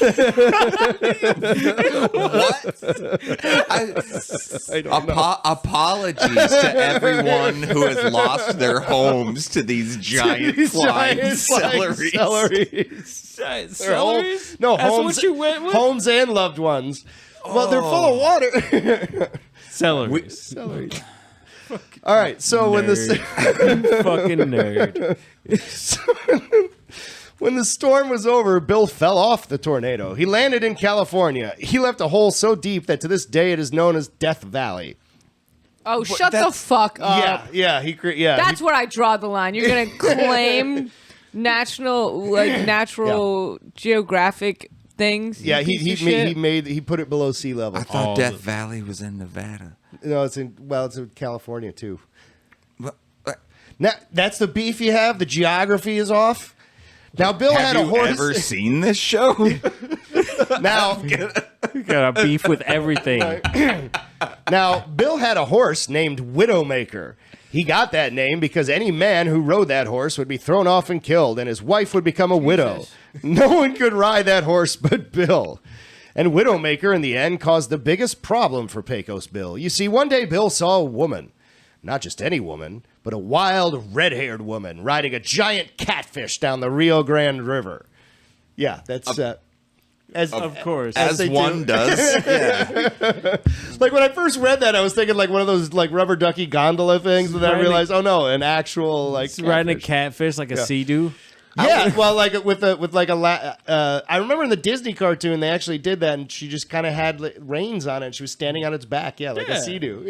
Apologies to everyone who has lost their homes to these giant flying celeries. Giant celeries? No, That's homes, what you went with? homes and loved ones. Well, they're full of water. Celeries. All right, so when the fucking nerd. When the storm was over, Bill fell off the tornado. He landed in California. He left a hole so deep that to this day it is known as Death Valley. Oh, shut the fuck up. That's where I draw the line. You're going to claim natural geographic things. Yeah, he put it below sea level. I thought Death Valley was in Nevada. No, it's in California too. Now, that's the beef you have. The geography is off. Now, Bill had a horse. Have you ever seen this show? Now, you got a beef with everything. Now, Bill had a horse named Widowmaker. He got that name because any man who rode that horse would be thrown off and killed, and his wife would become a widow. No one could ride that horse but Bill. And Widowmaker, in the end, caused the biggest problem for Pecos Bill. You see, one day Bill saw a woman. Not just any woman, but a wild, red-haired woman riding a giant catfish down the Rio Grande River. Yeah, that's Of course. As they one do. does. Yeah. like when I first read that, I was thinking like one of those like rubber ducky gondola things, and then I Riding a- realized, oh no, an actual like It's riding a catfish. catfish like a sea-doo. Yeah, well, like with like a I remember in the Disney cartoon they actually did that, and she just kind of had reins on it. And she was standing on its back, like a sea-doo.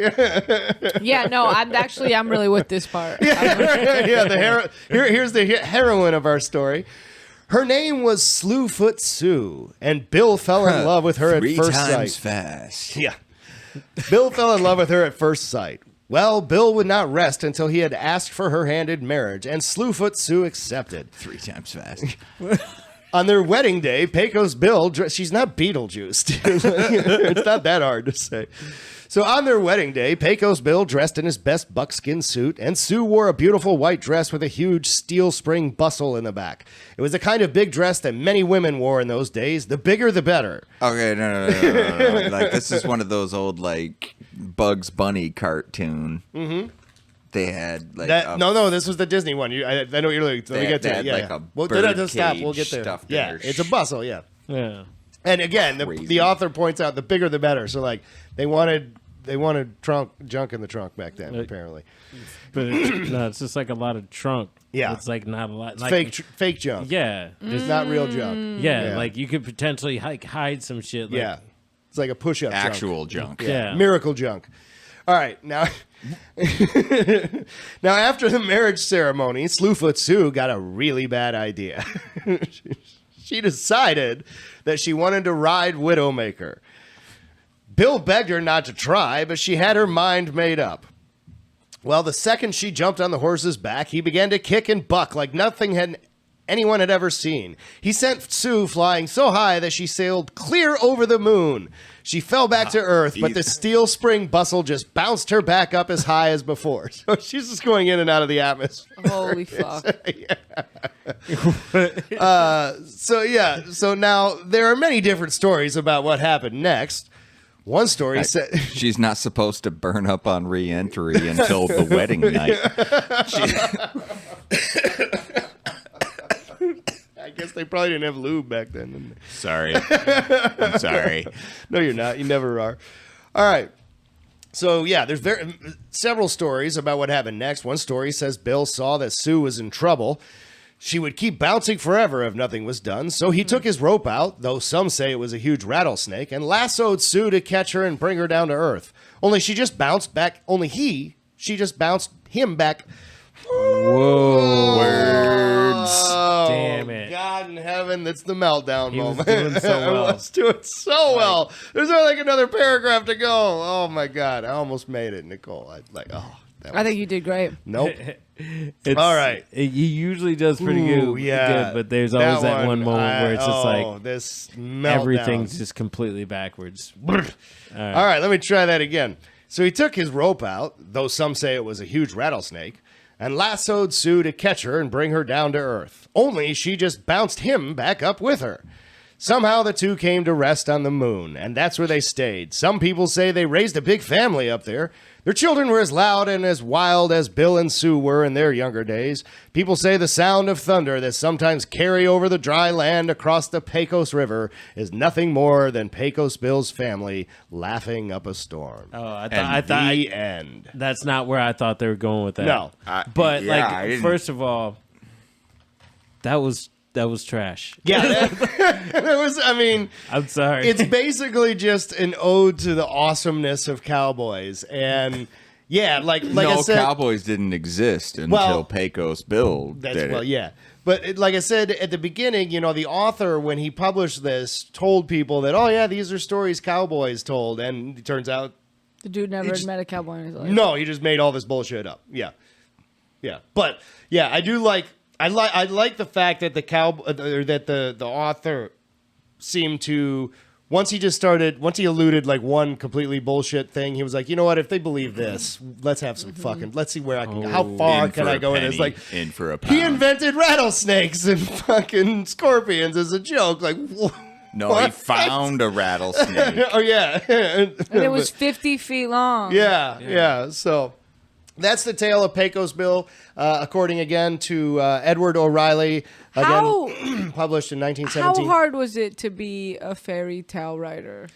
Yeah, no, I'm really with this part. Yeah, here's the heroine of our story. Her name was Slewfoot Sue, and Bill fell in love with her at Three first times sight. fast. Yeah. Bill fell in love with her at first sight. Well, Bill would not rest until he had asked for her hand in marriage, and Slewfoot Sue accepted. 3 times fast. On their wedding day, Pecos Bill, she's not Beetlejuice. It's not that hard to say. So on their wedding day, Pecos Bill dressed in his best buckskin suit, and Sue wore a beautiful white dress with a huge steel spring bustle in the back. It was the kind of big dress that many women wore in those days. The bigger, the better. Okay, no. Like, this is one of those old, like, Bugs Bunny cartoon. Mm-hmm. They had, like... No, this was the Disney one. I know what you're looking. Let me get to it. had, Yeah, like, yeah. a Well, bird stop. cage We'll get there. stuffed in Yeah, her it's a bustle. Yeah. Yeah. And again, Crazy. the author points out the bigger the better. So like they wanted junk in the trunk back then, apparently. But it's just like a lot of trunk. Yeah. It's like not a lot. It's Like, fake junk. Yeah. It's not real junk. Yeah. Like you could potentially hide some shit. Like, Yeah. It's like a push-up Actual junk. Yeah. Miracle junk. All right, now after the marriage ceremony, Slewfoot Sue got a really bad idea. She decided that she wanted to ride Widowmaker. Bill begged her not to try, but she had her mind made up. Well, the second she jumped on the horse's back, he began to kick and buck like nothing anyone had ever seen. He sent Sue flying so high that she sailed clear over the moon. She fell back to earth, but the steel spring bustle just bounced her back up as high as before. So she's just going in and out of the atmosphere. Holy fuck. So now there are many different stories about what happened next. One story said She's not supposed to burn up on re-entry until the wedding night. I guess they probably didn't have lube back then. Didn't they? Sorry. I'm sorry. No, you're not. You never are. All right. So, yeah, there's several stories about what happened next. One story says Bill saw that Sue was in trouble. She would keep bouncing forever if nothing was done, so he took his rope out, though some say it was a huge rattlesnake, and lassoed Sue to catch her and bring her down to earth. Only she just bounced back. She just bounced him back. Whoa. Words. Oh, Damn it. God in heaven, that's the meltdown He was moment. doing so well. I was doing so well. There's only like another paragraph to go. Oh my God, I almost made it, Nicole. I think you did great. Nope. It's, All right. He usually does pretty Ooh, good, but there's always that one moment where it's just like this meltdown. everything's just completely backwards. All right, let me try that again. So he took his rope out, though some say it was a huge rattlesnake, and lassoed Sue to catch her and bring her down to earth. Only she just bounced him back up with her. Somehow the two came to rest on the moon, and that's where they stayed. Some people say they raised a big family up there. Their children were as loud and as wild as Bill and Sue were in their younger days. People say the sound of thunder that sometimes carry over the dry land across the Pecos River is nothing more than Pecos Bill's family laughing up a storm. Oh, I thought The end. that's not where I thought they were going with that. No. But Yeah, I like, didn't- first of all, that was trash. Yeah, that was, I mean, I'm sorry. it's basically just an ode to the awesomeness of cowboys. And yeah, like I No, said, Cowboys didn't exist until Well, Pecos Bill did it. yeah. But like I said at the beginning, the author, when he published this, told people that, oh yeah, these are stories cowboys told. And it turns out, The dude never just- had met a cowboy in his life. no, he just made all this bullshit up. Yeah. Yeah. But yeah, I do like, I like the fact that the author seemed to, once he alluded like one completely bullshit thing, he was like, you know what, if they believe this, let's have some fucking, let's see where I can, how far In can for I a go in this? penny, Like, in for a he pound. invented rattlesnakes and fucking scorpions as a joke. Like, No, he what? found a rattlesnake. Oh yeah. And it was 50 feet long. yeah. So That's the tale of Pecos Bill, according again to Edward O'Reilly, again published in 1917. How hard was it to be a fairy tale writer?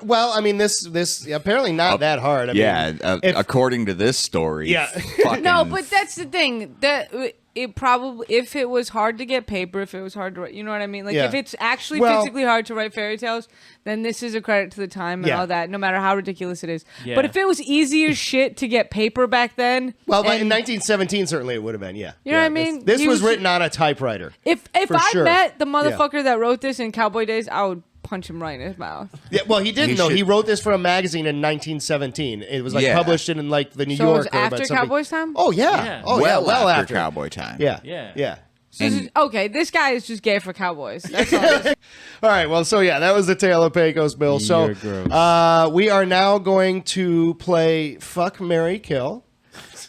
Well, I mean, this apparently not that hard. I mean, according to this story. Yeah. fucking- No, but that's the thing. That it probably, if it was hard to get paper, if it was hard to write, you know what I mean? Like, Yeah. if it's actually Well- physically hard to write fairy tales, then this is a credit to the time and Yeah. all that, no matter how ridiculous it is. Yeah. But if it was easy as shit to get paper back then, well, in and 1917, certainly it would have been. Yeah, You know what I Yeah, mean? This He was was- written on a typewriter. if For I sure. met the motherfucker that wrote this in Cowboy Days, I would punch him right in his mouth. Yeah, well, he didn't He though. should- He wrote this for a magazine in 1917. It was like Yeah. published in like the New So it was Yorker. after but somebody- Cowboys time? Oh yeah. Yeah. Oh yeah. Well after. Cowboy Time. Yeah. Yeah. Yeah. So this is- okay, this guy is just gay for cowboys. That's all. It is. All right. Well, so yeah, that was the tale of Pecos Bill. So You're gross. we are now going to play Fuck, Marry, Kill.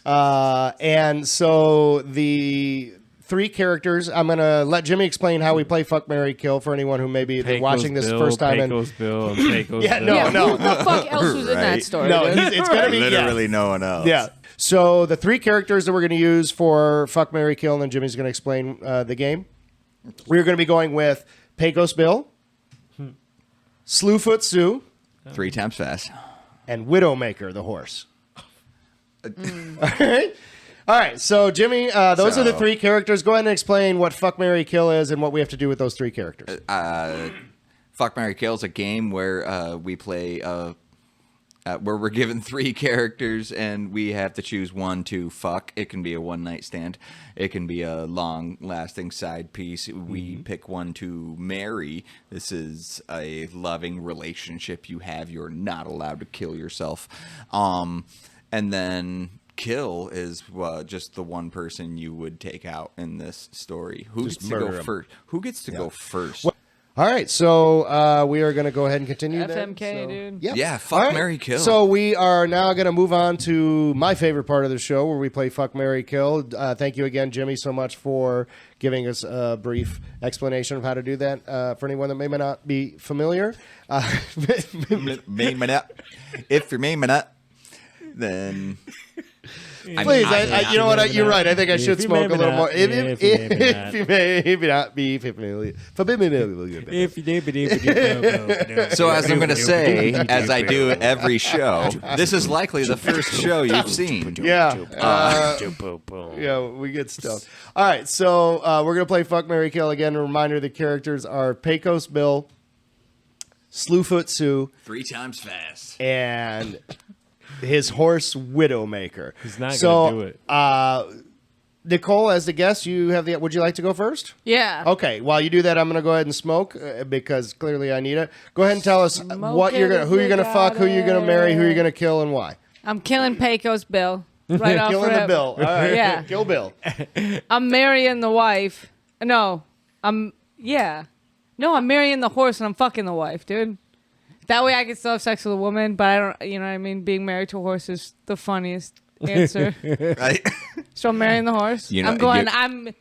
And so the three characters, I'm going to let Jimmy explain how we play Fuck, Marry, Kill for anyone who may be Pecos watching this Bill, first time. Pecos Bill, and Pecos Yeah, Bill. no, no. Who the fuck else was in that Right. story? No, dude? it's going to be Literally no one else. Yeah. So the three characters that we're going to use for Fuck, Marry, Kill, and then Jimmy's going to explain the game. We're going to be going with Pecos Bill, Slewfoot Sue, 3 times fast. and Widowmaker the horse. All right. All right. So Jimmy, those are the So- three characters. Go ahead and explain what Fuck, Marry, Kill is and what we have to do with those three characters. Fuck, Marry, Kill is a game where we play where we're given 3 characters and we have to choose one to fuck. It can be a one-night stand. It can be a long-lasting side piece. We pick one to marry. This is a loving relationship you have. You're not allowed to kill yourself. And then kill is just the one person you would take out in this story. Who Just gets to murder go him. first? Who gets to go first? All right. So we are going to go ahead and continue. FMK, then. So- dude. Yep. Yeah, fuck, All right. marry, kill. So we are now going to move on to my favorite part of the show where we play Fuck, Marry, Kill. Thank you again, Jimmy, so much for giving us a brief explanation of how to do that for anyone that may not be familiar. If you're maiming up, then Please, you know what? You're right. I think I should If you smoke a maybe little not. more. Yeah, if you maybe not. If you may not be familiar. If you did, So as I'm going to say, as I do every show, this is likely the first show you've seen. Yeah. Yeah, we get stoned. All right, so we're going to play Fuck, Marry, Kill again. A reminder, the characters are Pecos Bill, Slewfoot Sue, 3 times fast. and his horse Widowmaker. He's not so, gonna do it. Nicole, as the guest, you have the. Would you like to go first? Yeah. Okay. While you do that, I'm going to go ahead and smoke because clearly I need it. Go ahead and tell us what you're gonna, who you're going to fuck, who you're going to marry, who you're going to kill, and why. I'm killing Pecos Bill. Right off Killing the rip. Bill. All right. Yeah. Kill Bill. I'm marrying the wife. No, I'm marrying the horse and I'm fucking the wife, dude. That way I can still have sex with a woman, but I don't, you know what I mean? Being married to a horse is the funniest answer. Right? So I'm marrying the horse. You know, I'm going, you-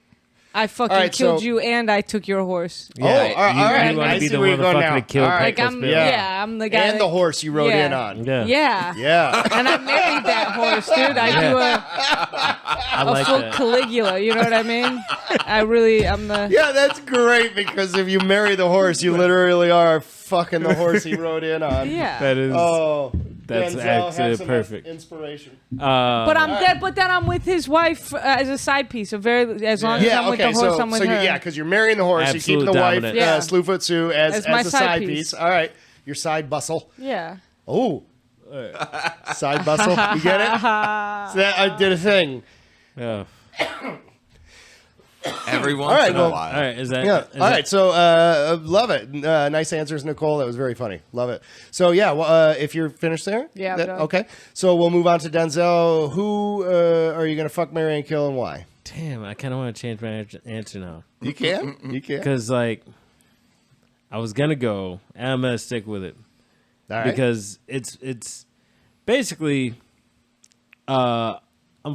I fucking All right, killed so- you and I took your horse. Oh, all right. You want I to be see the where you're going motherfucker now. to kill All right. Like Pecos I'm, Bill. yeah, I'm the guy. And that- the horse you rode yeah. in on. Yeah. Yeah. Yeah. And I married that horse, dude. I do I a like full that. Caligula. You know what I mean? I'm the. Yeah, that's great because if you marry the horse, you literally are fucking the horse he rode in on. Yeah. That is. Oh, That's Denzel, have actually some perfect. Inspiration. But I'm dead. But then I'm with his wife as a side piece. So as long as Yeah, I'm with okay, the horse, so, I'm with so her. yeah, because you're marrying the horse, Absolute you're keeping the wife, dominant. Yeah. Slewfoot Sue, as my the side side piece. piece. All right, your side bustle. Yeah. Oh, side bustle. You get it? So that, I did a thing. Yeah. Every once All right, in well, a while. All right. Is that? Yeah. is All that- right. So, love it. Nice answers, Nicole. That was very funny. Love it. So, yeah. Well, if you're finished there, Yeah, I'm that- done. okay. So we'll move on to Denzel. Who are you gonna fuck, marry, and kill, and why? Damn, I kind of want to change my answer now You can. You can. because like I was gonna go, and I'm gonna stick with it All right. because it's basically I'm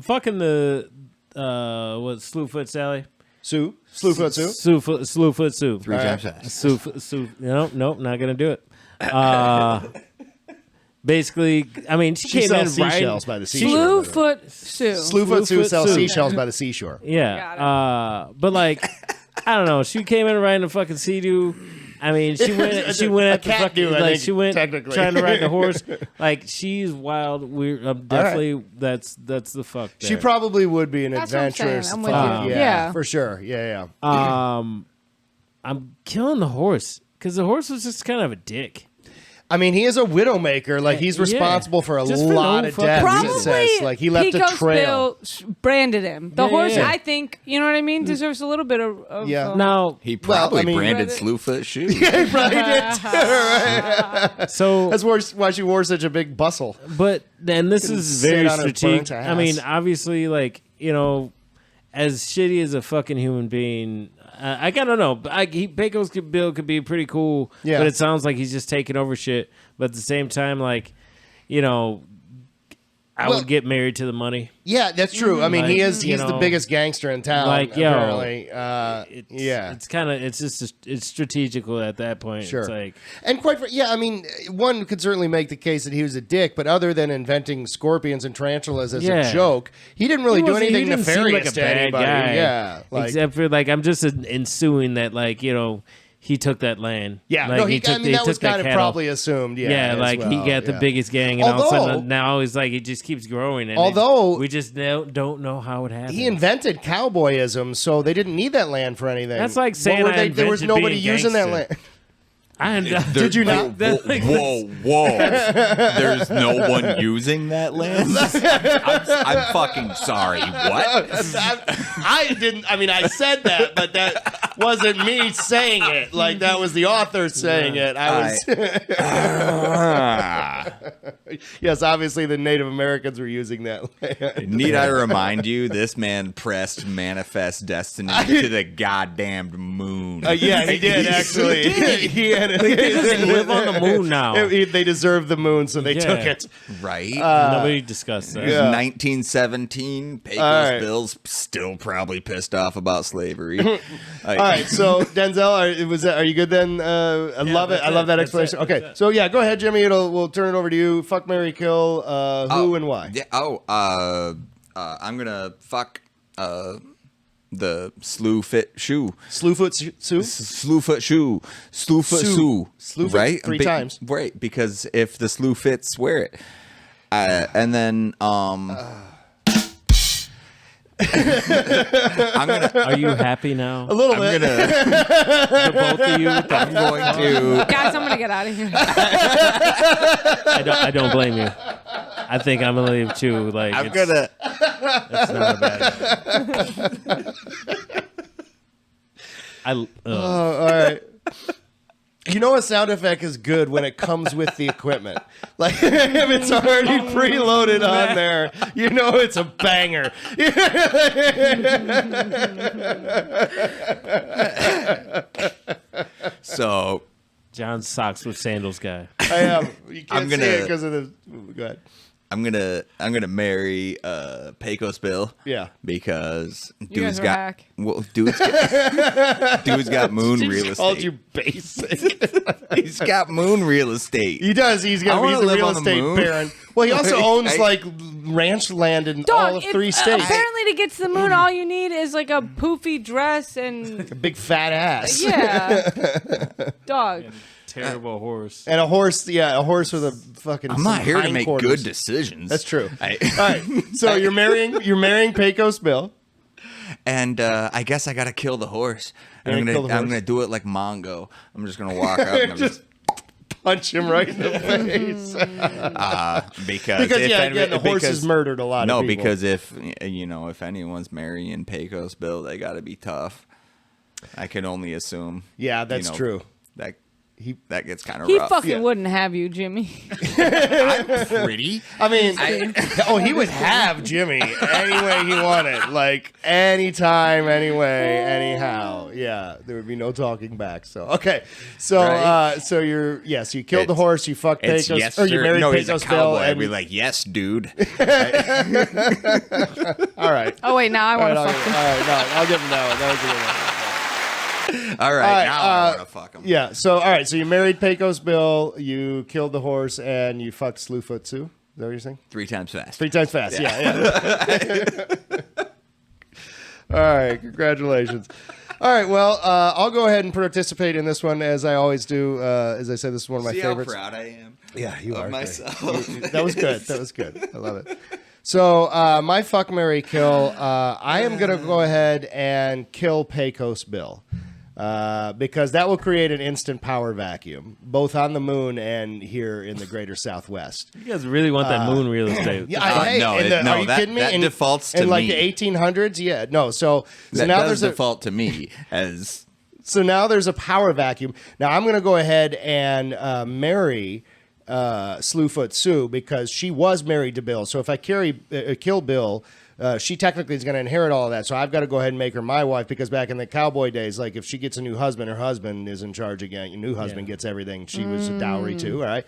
fucking the what Slewfoot Sally. Sue. Slewfoot Sue. Slewfoot Sue. 3 times fast. Nope, not gonna do it. basically, I mean, she came in seashells right. by the seashore. Slewfoot Sue. Slewfoot Sue sells Sue. seashells by the seashore. Yeah, but like, I don't know. She came in riding a fucking sea-doo. I mean, she went at the fucking, like, she went trying to ride the horse. Like, she's wild. We're definitely that's the fuck. There. She probably would be an That's what I'm adventurous. saying. I'm with fuck, you. yeah, Yeah. for sure. Yeah. I'm killing the horse because the horse was just kind of a dick. I mean, he is a widowmaker. Like, he's Yeah. responsible for a Just for lot no of fucking deaths. reason. It Probably says. Like, he left a Pecos trail. Bill branded him. The horse, yeah. I think, you know what I mean, deserves a little bit of Yeah. Now, He probably I mean- branded Reddit. Slewfoot shoes. He probably did too, right? so That's why she wore such a big bustle. But then this Couldn't is sit very on her strategic. burnt I mean, ass. obviously, like, you know, as shitty as a fucking human being, I gotta know. Pecos Bill could be pretty cool, Yeah. but it sounds like he's just taking over shit. But at the same time, like, you know, I Well- would get married to the money. Yeah, that's true. I mean, Like, he's you the know, biggest gangster in town, like, yo, apparently. It's kind of, it's just, it's strategical at that point. Sure. It's like, And I mean, one could certainly make the case that he was a dick, but other than inventing scorpions and tarantulas as Yeah. a joke, he didn't really he do wasn't- he anything didn't seem nefarious like a to bad anybody. guy. Yeah, like, except for, like, I'm just ensuing that, like, you know, he took that land. yeah. Like, No, he took, I mean, that was took kind of cattle. probably assumed. Yeah, as like he well, got the yeah. biggest gang, and all of a Although- sudden now he's like, it just keeps growing. And Although- we just don't know how it happened. He invented cowboyism, so they didn't need that land for anything. That's like What saying were I there was invented nobody being using that gangster. land. Did you not? Whoa. There's no one using that land? I'm fucking sorry. What? I didn't. I mean, I said that, but that wasn't me saying it. Like, that was the author saying it. I was. Yes, obviously the Native Americans were using that land. Need I remind you, this man pressed Manifest Destiny to the goddamn moon. Yeah, he did actually. He had They just live on the moon now. They deserved the moon, so they Yeah. took it. Right? Nobody discussed that. It was Yeah. 1917. Pecos All right. Bill's still probably pissed off about slavery. All right, so Denzel, are you good then? I love it. that's I love it. that That's explanation. it. Okay, That's it. so yeah, go ahead, Jimmy. We'll turn it over to you. Fuck, marry, kill. Who and why? Yeah, I'm gonna fuck the Slewfoot shoe. Slewfoot Sue. Slewfoot shoe. Slewfoot Sue. Sue. Slewfoot right? three times. Right, because if the slew fits, wear it. And then I'm gonna Are you happy now? A little I'm bit. gonna The both of you. I'm going to Guys, I'm going to get out of here. I don't blame you. I think I'm gonna leave too. Like I'm it's gonna not a bad. All right. You know a sound effect is good when it comes with the equipment. Like, if it's already preloaded on there, you know it's a banger. so John socks with sandals guy. I am. You can't I'm see gonna- it because of the. Go ahead. I'm gonna marry Pecos Bill. Yeah. Because guys dude's are got hack. dude's got moon He real just called estate. you basic. He's got moon real estate. He does. He's I got. wanna He's a live real on the estate moon. baron. Well, he also owns I- like ranch land in Dog, all of 3 states. apparently to get to the moon, all you need is like a poofy dress and A big fat ass. yeah, dog. Terrible horse. And a horse. Yeah, a horse with a fucking. I'm not some here to make hindquarters. good decisions. That's true. I- All right. So you're marrying Pecos Bill. And I guess I gotta kill the horse. And You're gonna kill the I'm horse? gonna do it like Mongo. I'm just gonna walk up and I'm just Punch him right in the face. because Because if yeah, any- again, the horse because- has murdered a lot No, of people. because if if anyone's marrying Pecos Bill, they gotta be tough. I can only assume. Yeah, that's true. That gets kind of He rough. fucking wouldn't have you, Jimmy. I'm pretty. I mean, he would have Jimmy any way he wanted, like anytime, anyway, anyhow. Yeah, there would be no talking back. So okay, so Right. so you killed the horse, you fucked It's Pecos, yes, or you sir. married No, he's a Pecos Bill, cowboy. I'd and be like, yes, dude. all right. Oh wait, now I All want right, to fuck him. no, I'll give him that one. That was a good one. All right, now I want to fuck him. Yeah. So, all right. So you married Pecos Bill, you killed the horse, and you fucked Slewfoot Sue. Is that what you're saying? 3 times fast. 3 times fast. Yeah. All right. Congratulations. All right. Well, I'll go ahead and participate in this one as I always do. As I said, this is one of my See favorites. how proud I am. Yeah, you of are myself. That was good. That was good. I love it. So my fuck, marry, kill. I am gonna go ahead and kill Pecos Bill because that will create an instant power vacuum, both on the moon and here in the greater Southwest. You guys really want that moon real estate? Yeah, are you kidding me? That defaults to in like me. the 1800s. Yeah, no. So That now does there's default to me as So now there's a power vacuum. Now I'm going to go ahead and marry Slewfoot Sue because she was married to Bill. So if I kill Bill, she technically is going to inherit all of that. So I've got to go ahead and make her my wife because back in the cowboy days, like if she gets a new husband, her husband is in charge again. Your new husband gets everything. She was a dowry too. All right.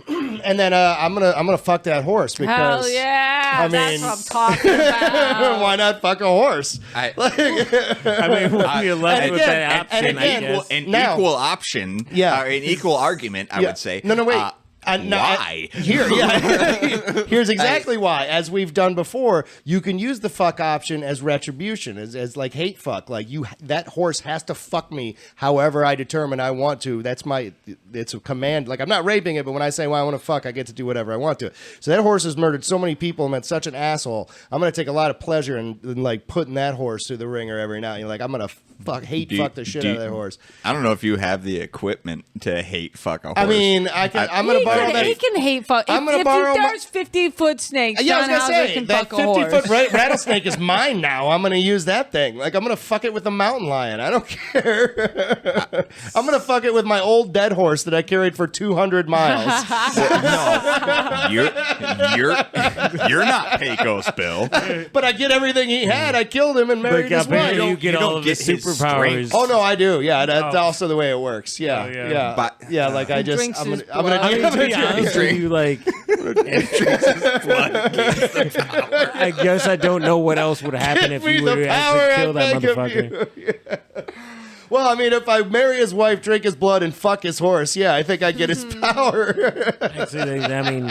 And then I'm gonna fuck that horse because Hell yeah! I That's mean- what I'm talking about. why not fuck a horse? I mean, when you're left with that option, and I again, guess. an Now- equal option, Yeah. or an equal argument, I Yeah. would say. No, wait. Why? Here's exactly why. As we've done before, you can use the fuck option as retribution, as like hate fuck. Like that horse has to fuck me however I determine I want to. It's a command. Like I'm not raping it, but when I say, well, I want to fuck, I get to do whatever I want to. So that horse has murdered so many people and been such an asshole. I'm going to take a lot of pleasure in like putting that horse through the ringer every now and then. Like I'm going to fuck the shit out of that horse. I don't know if you have the equipment to hate fuck a horse. I mean, I'm going to borrow that. He can hate fuck. I'm gonna if borrow there's 50-foot snakes, Yeah, I was John gonna Hauser say can that fuck a horse. 50-foot rattlesnake is mine now. I'm gonna use that thing. Like I'm gonna fuck it with a mountain lion. I don't care. I'm gonna fuck it with my old dead horse that I carried for 200 miles. no, you're not Pecos, Bill. But I get everything he had. I killed him and married But his wife. apparently you get you all don't of his get his superpowers. strength. Oh no, I do. Yeah, that's also the way it works. Yeah, Oh, yeah. yeah, But- yeah. Like I just, drinks I'm his gonna, I'm gonna, blood. I mean, I'm to gonna be drink honest with you, like, I guess I don't know what else would happen if Give me you were the to power actually kill I that beg of motherfucker. you. Yeah. Well, I mean, if I marry his wife, drink his blood, and fuck his horse, yeah, I think I get his power. Actually, I mean,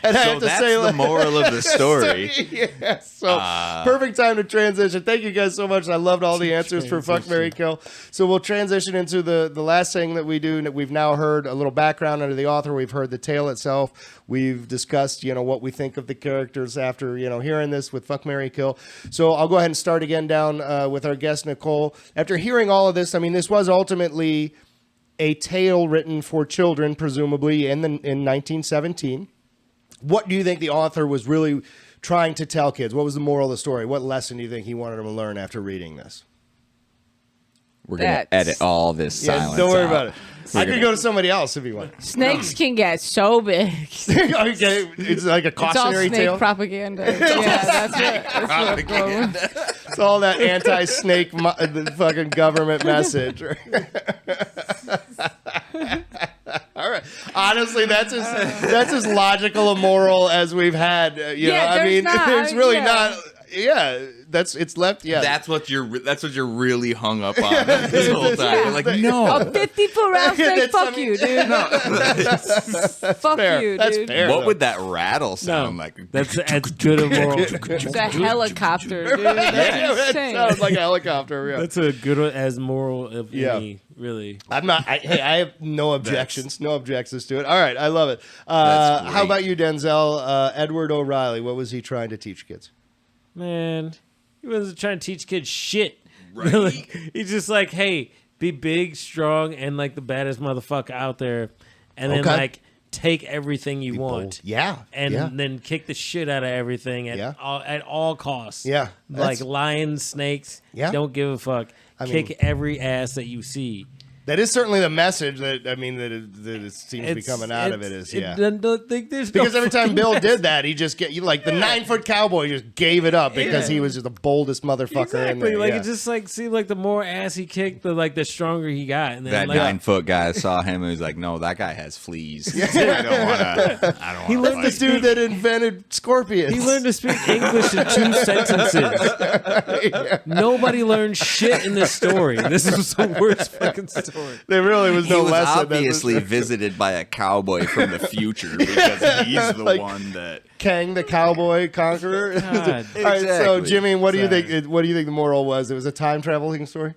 And I So have to that's say, the like, moral of the story. yeah, so perfect time to transition. Thank you guys so much. I loved all the answers for Fuck, Marry, Kill. So we'll transition into the last thing that we do. We've now heard a little background under the author. We've heard the tale itself. We've discussed, what we think of the characters after, hearing this with Fuck, Marry, Kill. So I'll go ahead and start again down with our guest, Nicole. After hearing all of this, I mean, this was ultimately a tale written for children, presumably in 1917. What do you think the author was really trying to tell kids? What was the moral of the story? What lesson do you think he wanted them to learn after reading this? We're gonna That's- edit all this silence. Don't worry out. about it. I could go to somebody else if you want. Snakes can get so big. Okay, it's like a It's all cautionary snake tale. propaganda. Yeah, that's it. That's what I'm going with. It's all that anti-snake the fucking government message. All right. Honestly, that's as logical a moral as we've had. Yeah, I mean, not. there's really Yeah. not. Yeah, it's left. Yeah, That's what you're really hung up on this whole time. You're like, no. A 50-foot rattlesnake? That's Fuck something- you, dude. Fuck fair. you, That's dude. fair. What though. would that rattle sound like? that's as good a moral. It's a helicopter, dude. That's Yeah, that insane. sounds like a helicopter. Yeah. That's a good one as moral of Yeah. any, really. I'm not. Hey, I have no objections. No objections to it. All right, I love it. That's How great. about you, Denzel? Edward O'Reilly. What was he trying to teach kids? Man, he wasn't trying to teach kids shit. Right. Really. He's just like, hey, be big, strong, and like the baddest motherfucker out there. And then Okay. like take everything you want. Yeah. And yeah. then kick the shit out of everything Yeah. at all costs. Yeah, Like that's- lions, snakes. Yeah. Don't give a fuck. I Kick mean- every ass that you see. That is certainly the message that it seems to be coming out of it is Don't think there's because no every time fucking Bill message. did that, he just the 9-foot cowboy just gave it up because he was just the boldest motherfucker in Exactly. there. Like yeah. it just like seemed like the more ass he kicked, the stronger he got. And then That like, 9-foot guy saw him and was like, "No, that guy has fleas. I don't want to. He learned fight the dude that invented scorpions. he learned to speak English in 2 sentences. Nobody learned shit in this story. This was the worst fucking story. There really was He no was lesson. obviously visited by a cowboy from the future because he's the Like- one that. Kang the cowboy conqueror. God. All right, so Exactly. Jimmy, what do you Sorry. think? What do you think the moral was? It was a time traveling story.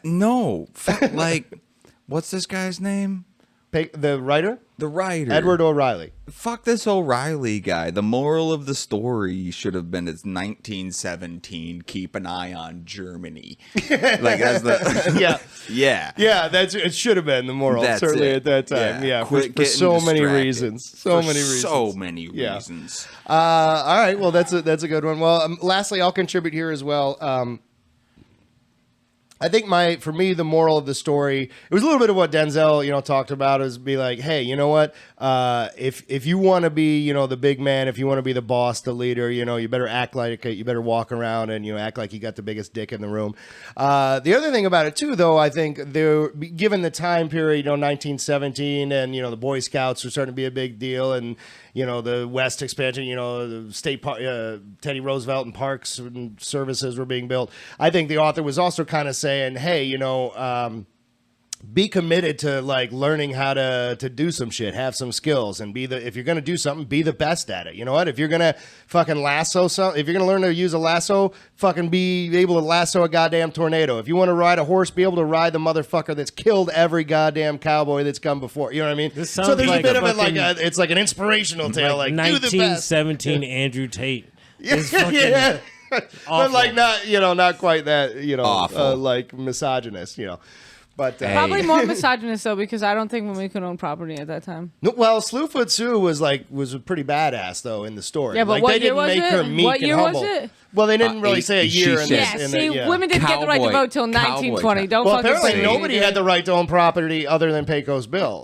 No, like, what's this guy's name? The writer, The writer, Edward O'Reilly. Fuck this O'Reilly guy. The moral of the story should have been it's 1917. Keep an eye on Germany. Like that's the Yeah. yeah. Yeah, it should have been the moral, That's certainly it. at that time. Yeah, for Quit getting so many distracted. reasons. For So many reasons. So many Yeah. reasons. All right, well, that's a good one. Well, lastly, I'll contribute here as well. I think for me, the moral of the story, it was a little bit of what Denzel, talked about, is be like, hey, you know what? If you want to be, the big man, if you want to be the boss, the leader, you better act like it. You better walk around and act like you got the biggest dick in the room. The other thing about it too, though, I think given the time period, 1917, and the Boy Scouts were starting to be a big deal, and the West expansion, the state Teddy Roosevelt and parks and services were being built. I think the author was also kind of saying, hey, be committed to like learning how to do some shit, have some skills, and if you're gonna do something, be the best at it. You know what? If you're gonna fucking lasso something, if you're gonna learn to use a lasso, fucking be able to lasso a goddamn tornado. If you want to ride a horse, be able to ride the motherfucker that's killed every goddamn cowboy that's come before. You know what I mean? This So sounds there's like a bit a of it like fucking- it's like an inspirational tale, like do the best. 1917 Andrew Tate. Is fucking Yeah. But awful. like not quite that, Awful. like misogynist, But Hey. Probably more misogynist though, because I don't think women could own property at that time. no, well, Slewfoot Sue was a pretty badass though in the story. Yeah, but like, what they year didn't was make it? her meek What and year was humble. it? Well, they didn't really say a she year. In said- this, Yeah, in see, the, yeah. women didn't get the right to Cowboy- vote till cowboy 1920. time. Don't Well, fucking apparently say nobody anything. had the right to own property other than Pecos Bill.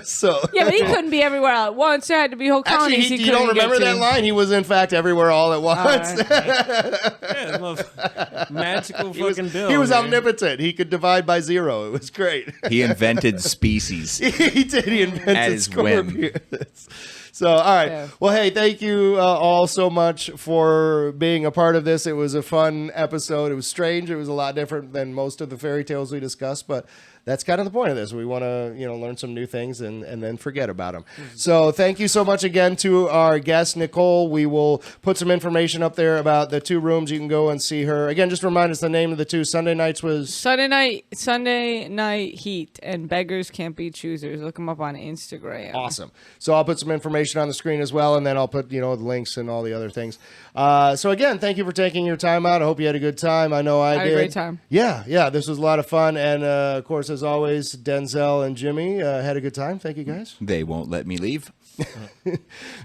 So Yeah, but he couldn't be everywhere at once. There had to be whole actually, colonies. you don't remember that line? line? He was in fact everywhere all at once. right. yeah, magical fucking Bill. He was man. omnipotent. He could divide by zero. It was great. He invented species. He did. He invented At his whim. scorpions. So, all right. Yeah. Well, hey, thank you all so much for being a part of this. It was a fun episode. It was strange. It was a lot different than most of the fairy tales we discussed, but that's kind of the point of this. We want to, learn some new things and then forget about them. So thank you so much again to our guest, Nicole. We will put some information up there about the 2 rooms. You can go and see her. Again, just remind us the name of the 2. Sunday nights was... Sunday night heat and beggars can't be choosers. Look them up on Instagram. Awesome. So I'll put some information on the screen as well, and then I'll put, the links and all the other things. So again, thank you for taking your time out. I hope you had a good time. I know I Had did. a great time. Yeah. This was a lot of fun. And, of course, as always, Denzel and Jimmy had a good time. Thank you, guys. They won't let me leave.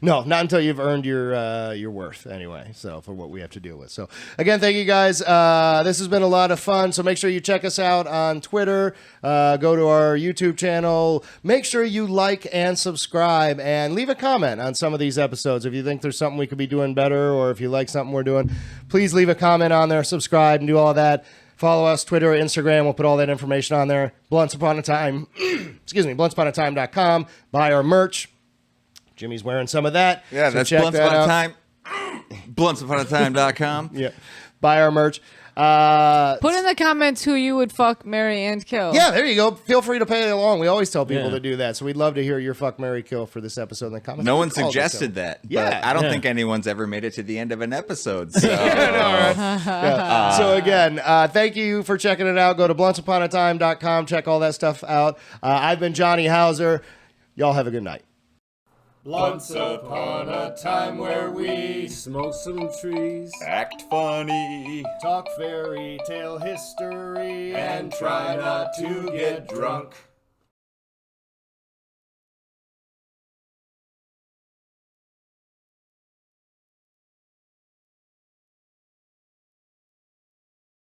No, not until you've earned your worth anyway. So for what we have to deal with. So again, thank you guys. This has been a lot of fun. So make sure you check us out on Twitter. Go to our YouTube channel. Make sure you like and subscribe and leave a comment on some of these episodes. If you think there's something we could be doing better, or if you like something we're doing, please leave a comment on there, subscribe, and do all that. Follow us, Twitter, Instagram. We'll put all that information on there. Blunts Upon a Time. Excuse me, bluntsuponatime.com. Buy our merch. Jimmy's wearing some of that. Yeah, so that's check Blunts that Upon a out. Time. BluntsUponATime.com. Yeah. Buy our merch. Put in the comments who you would fuck, marry, and kill. Yeah, there you go. Feel free to pay along. We always tell people Yeah. to do that. So we'd love to hear your fuck, marry, kill for this episode in the comments. No one Call it suggested so. that. Yeah. But I don't Yeah. think anyone's ever made it to the end of an episode. So. Yeah. So again, thank you for checking it out. Go to bluntsUponATime.com. Check all that stuff out. I've been Johnny Hauser. Y'all have a good night. Once upon a time where we smoked some trees, Act funny. Talk fairy tale history and try not to get drunk.